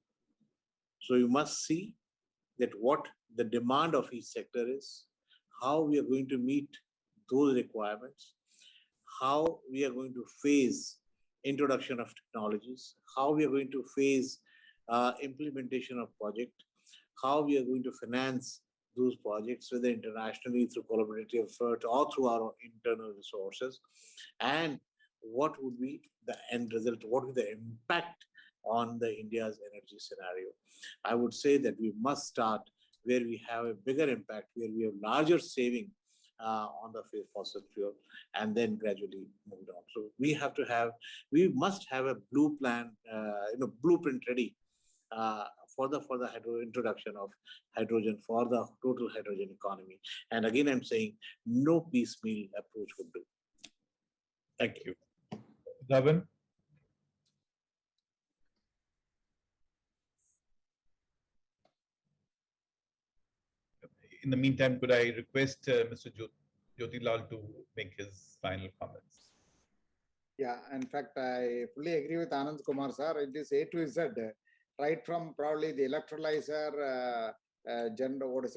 So you must see that what the demand of each sector is, how we are going to meet those requirements, how we are going to phase introduction of technologies, how we are going to phase implementation of project, how we are going to finance those projects, whether internationally through collaborative effort or through our internal resources, and what would be the end result, what would be the impact on the India's energy scenario. I would say that we must start where we have a bigger impact, where we have larger saving on the fossil fuel, and then gradually move on. So we must have a blueprint ready for the introduction of hydrogen, for the total hydrogen economy. And again, I'm saying no piecemeal approach would do.
Thank you. Dhawan? In the meantime, could I request Mr. Jyothilal to make his final comments?
Yeah, in fact, I fully agree with Anand Kumar, sir. It is A to Z, right from probably the electrolyzer,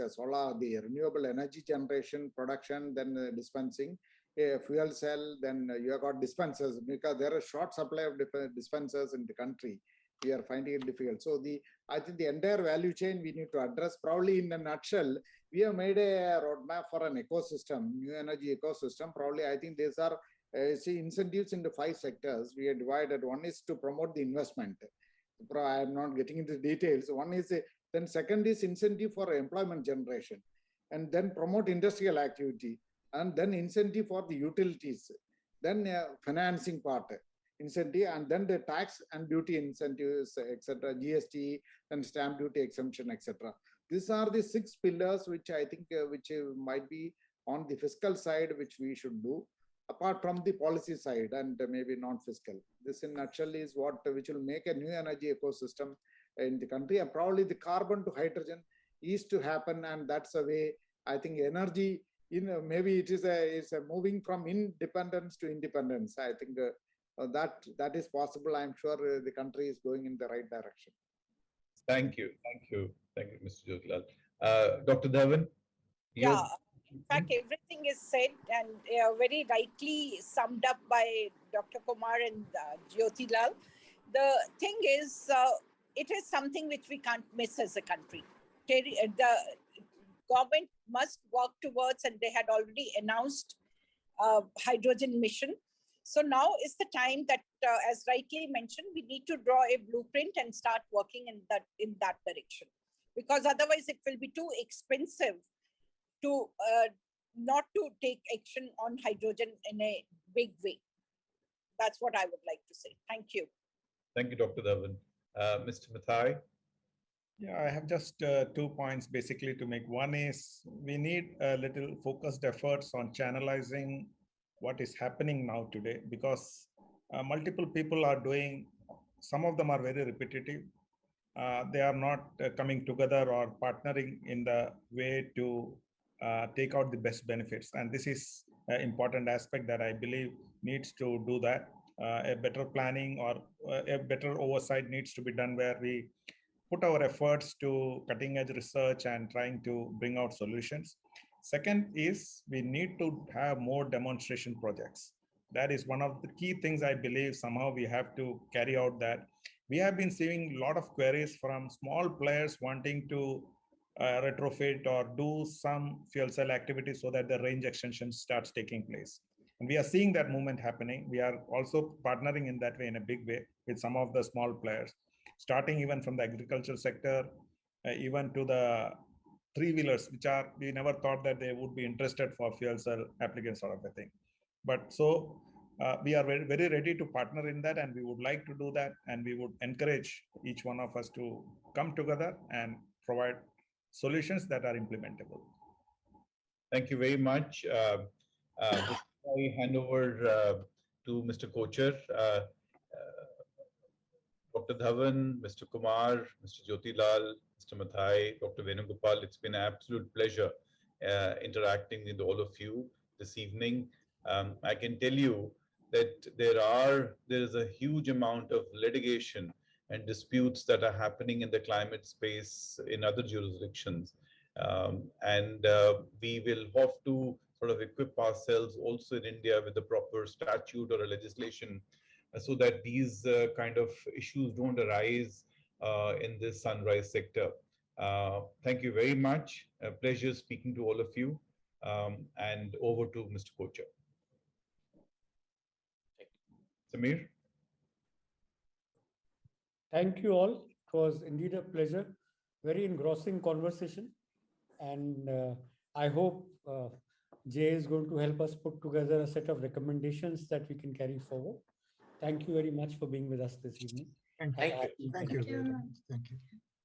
solar, the renewable energy generation, production, then dispensing, fuel cell, then you have got dispensers, because there is short supply of dispensers in the country. We are finding it difficult. So I think the entire value chain we need to address. Probably in a nutshell, we have made a roadmap for an ecosystem, new energy ecosystem. Probably I think these are incentives in the 5 sectors. We are divided. One is to promote the investment. I am not getting into details. One is, then second is incentive for employment generation, and then promote industrial activity, and then incentive for the utilities, then financing part incentive, and then the tax and duty incentives, etc., GST, and stamp duty exemption, etc. These are the 6 pillars which I think which might be on the fiscal side, which we should do, apart from the policy side and maybe non-fiscal. This in nutshell is what which will make a new energy ecosystem in the country. And probably the carbon to hydrogen is to happen, and that's a way I think energy, maybe it is a moving from independence to independence. I think that is possible. I'm sure the country is going in the right direction.
Thank you, Mr. Jyothilal. Dr. Dhawan?
Yeah, in fact, everything is said and very rightly summed up by Dr. Kumar and Jyothilal. The thing is, it is something which we can't miss as a country. The government must work towards, and they had already announced hydrogen mission. So now is the time that, as rightly mentioned, we need to draw a blueprint and start working in that direction, because otherwise it will be too expensive to not to take action on hydrogen in a big way. That's what I would like to say. Thank you.
Thank you, Dr. Dhawan. Mr. Mathai?
Yeah, I have just 2 points basically to make. One is we need a little focused efforts on channelizing what is happening now today, because multiple people are doing, some of them are very repetitive. They are not coming together or partnering in the way to take out the best benefits. And this is an important aspect that I believe needs to do that. A better planning or a better oversight needs to be done, where we put our efforts to cutting edge research and trying to bring out solutions. Second is we need to have more demonstration projects. That is one of the key things I believe somehow we have to carry out. That we have been seeing a lot of queries from small players wanting to retrofit or do some fuel cell activity so that the range extension starts taking place. And we are seeing that movement happening. We are also partnering in that way, in a big way, with some of the small players, starting even from the agriculture sector, even to the three-wheelers, which are, we never thought that they would be interested for fuel cell applications sort of a thing. But so we are very, very ready to partner in that, and we would like to do that. And we would encourage each one of us to come together and provide solutions that are implementable.
Thank you very much. Before I hand over to Mr. Kochhar, Dr. Dhawan, Mr. Kumar, Mr. Jyothilal, Mr. Mathai, Dr. Venugopal, it's been an absolute pleasure interacting with all of you this evening. I can tell you that there is a huge amount of litigation and disputes that are happening in the climate space in other jurisdictions. We will have to sort of equip ourselves also in India with a proper statute or a legislation so that these kind of issues don't arise in this sunrise sector. Thank you very much. A pleasure speaking to all of you. And over to Mr. Kochhar. Samir?
Thank you all. It was indeed a pleasure. Very engrossing conversation. And I hope Jay is going to help us put together a set of recommendations that we can carry forward. Thank you very much for being with us this evening.
Thank you. Thank you. Thank you.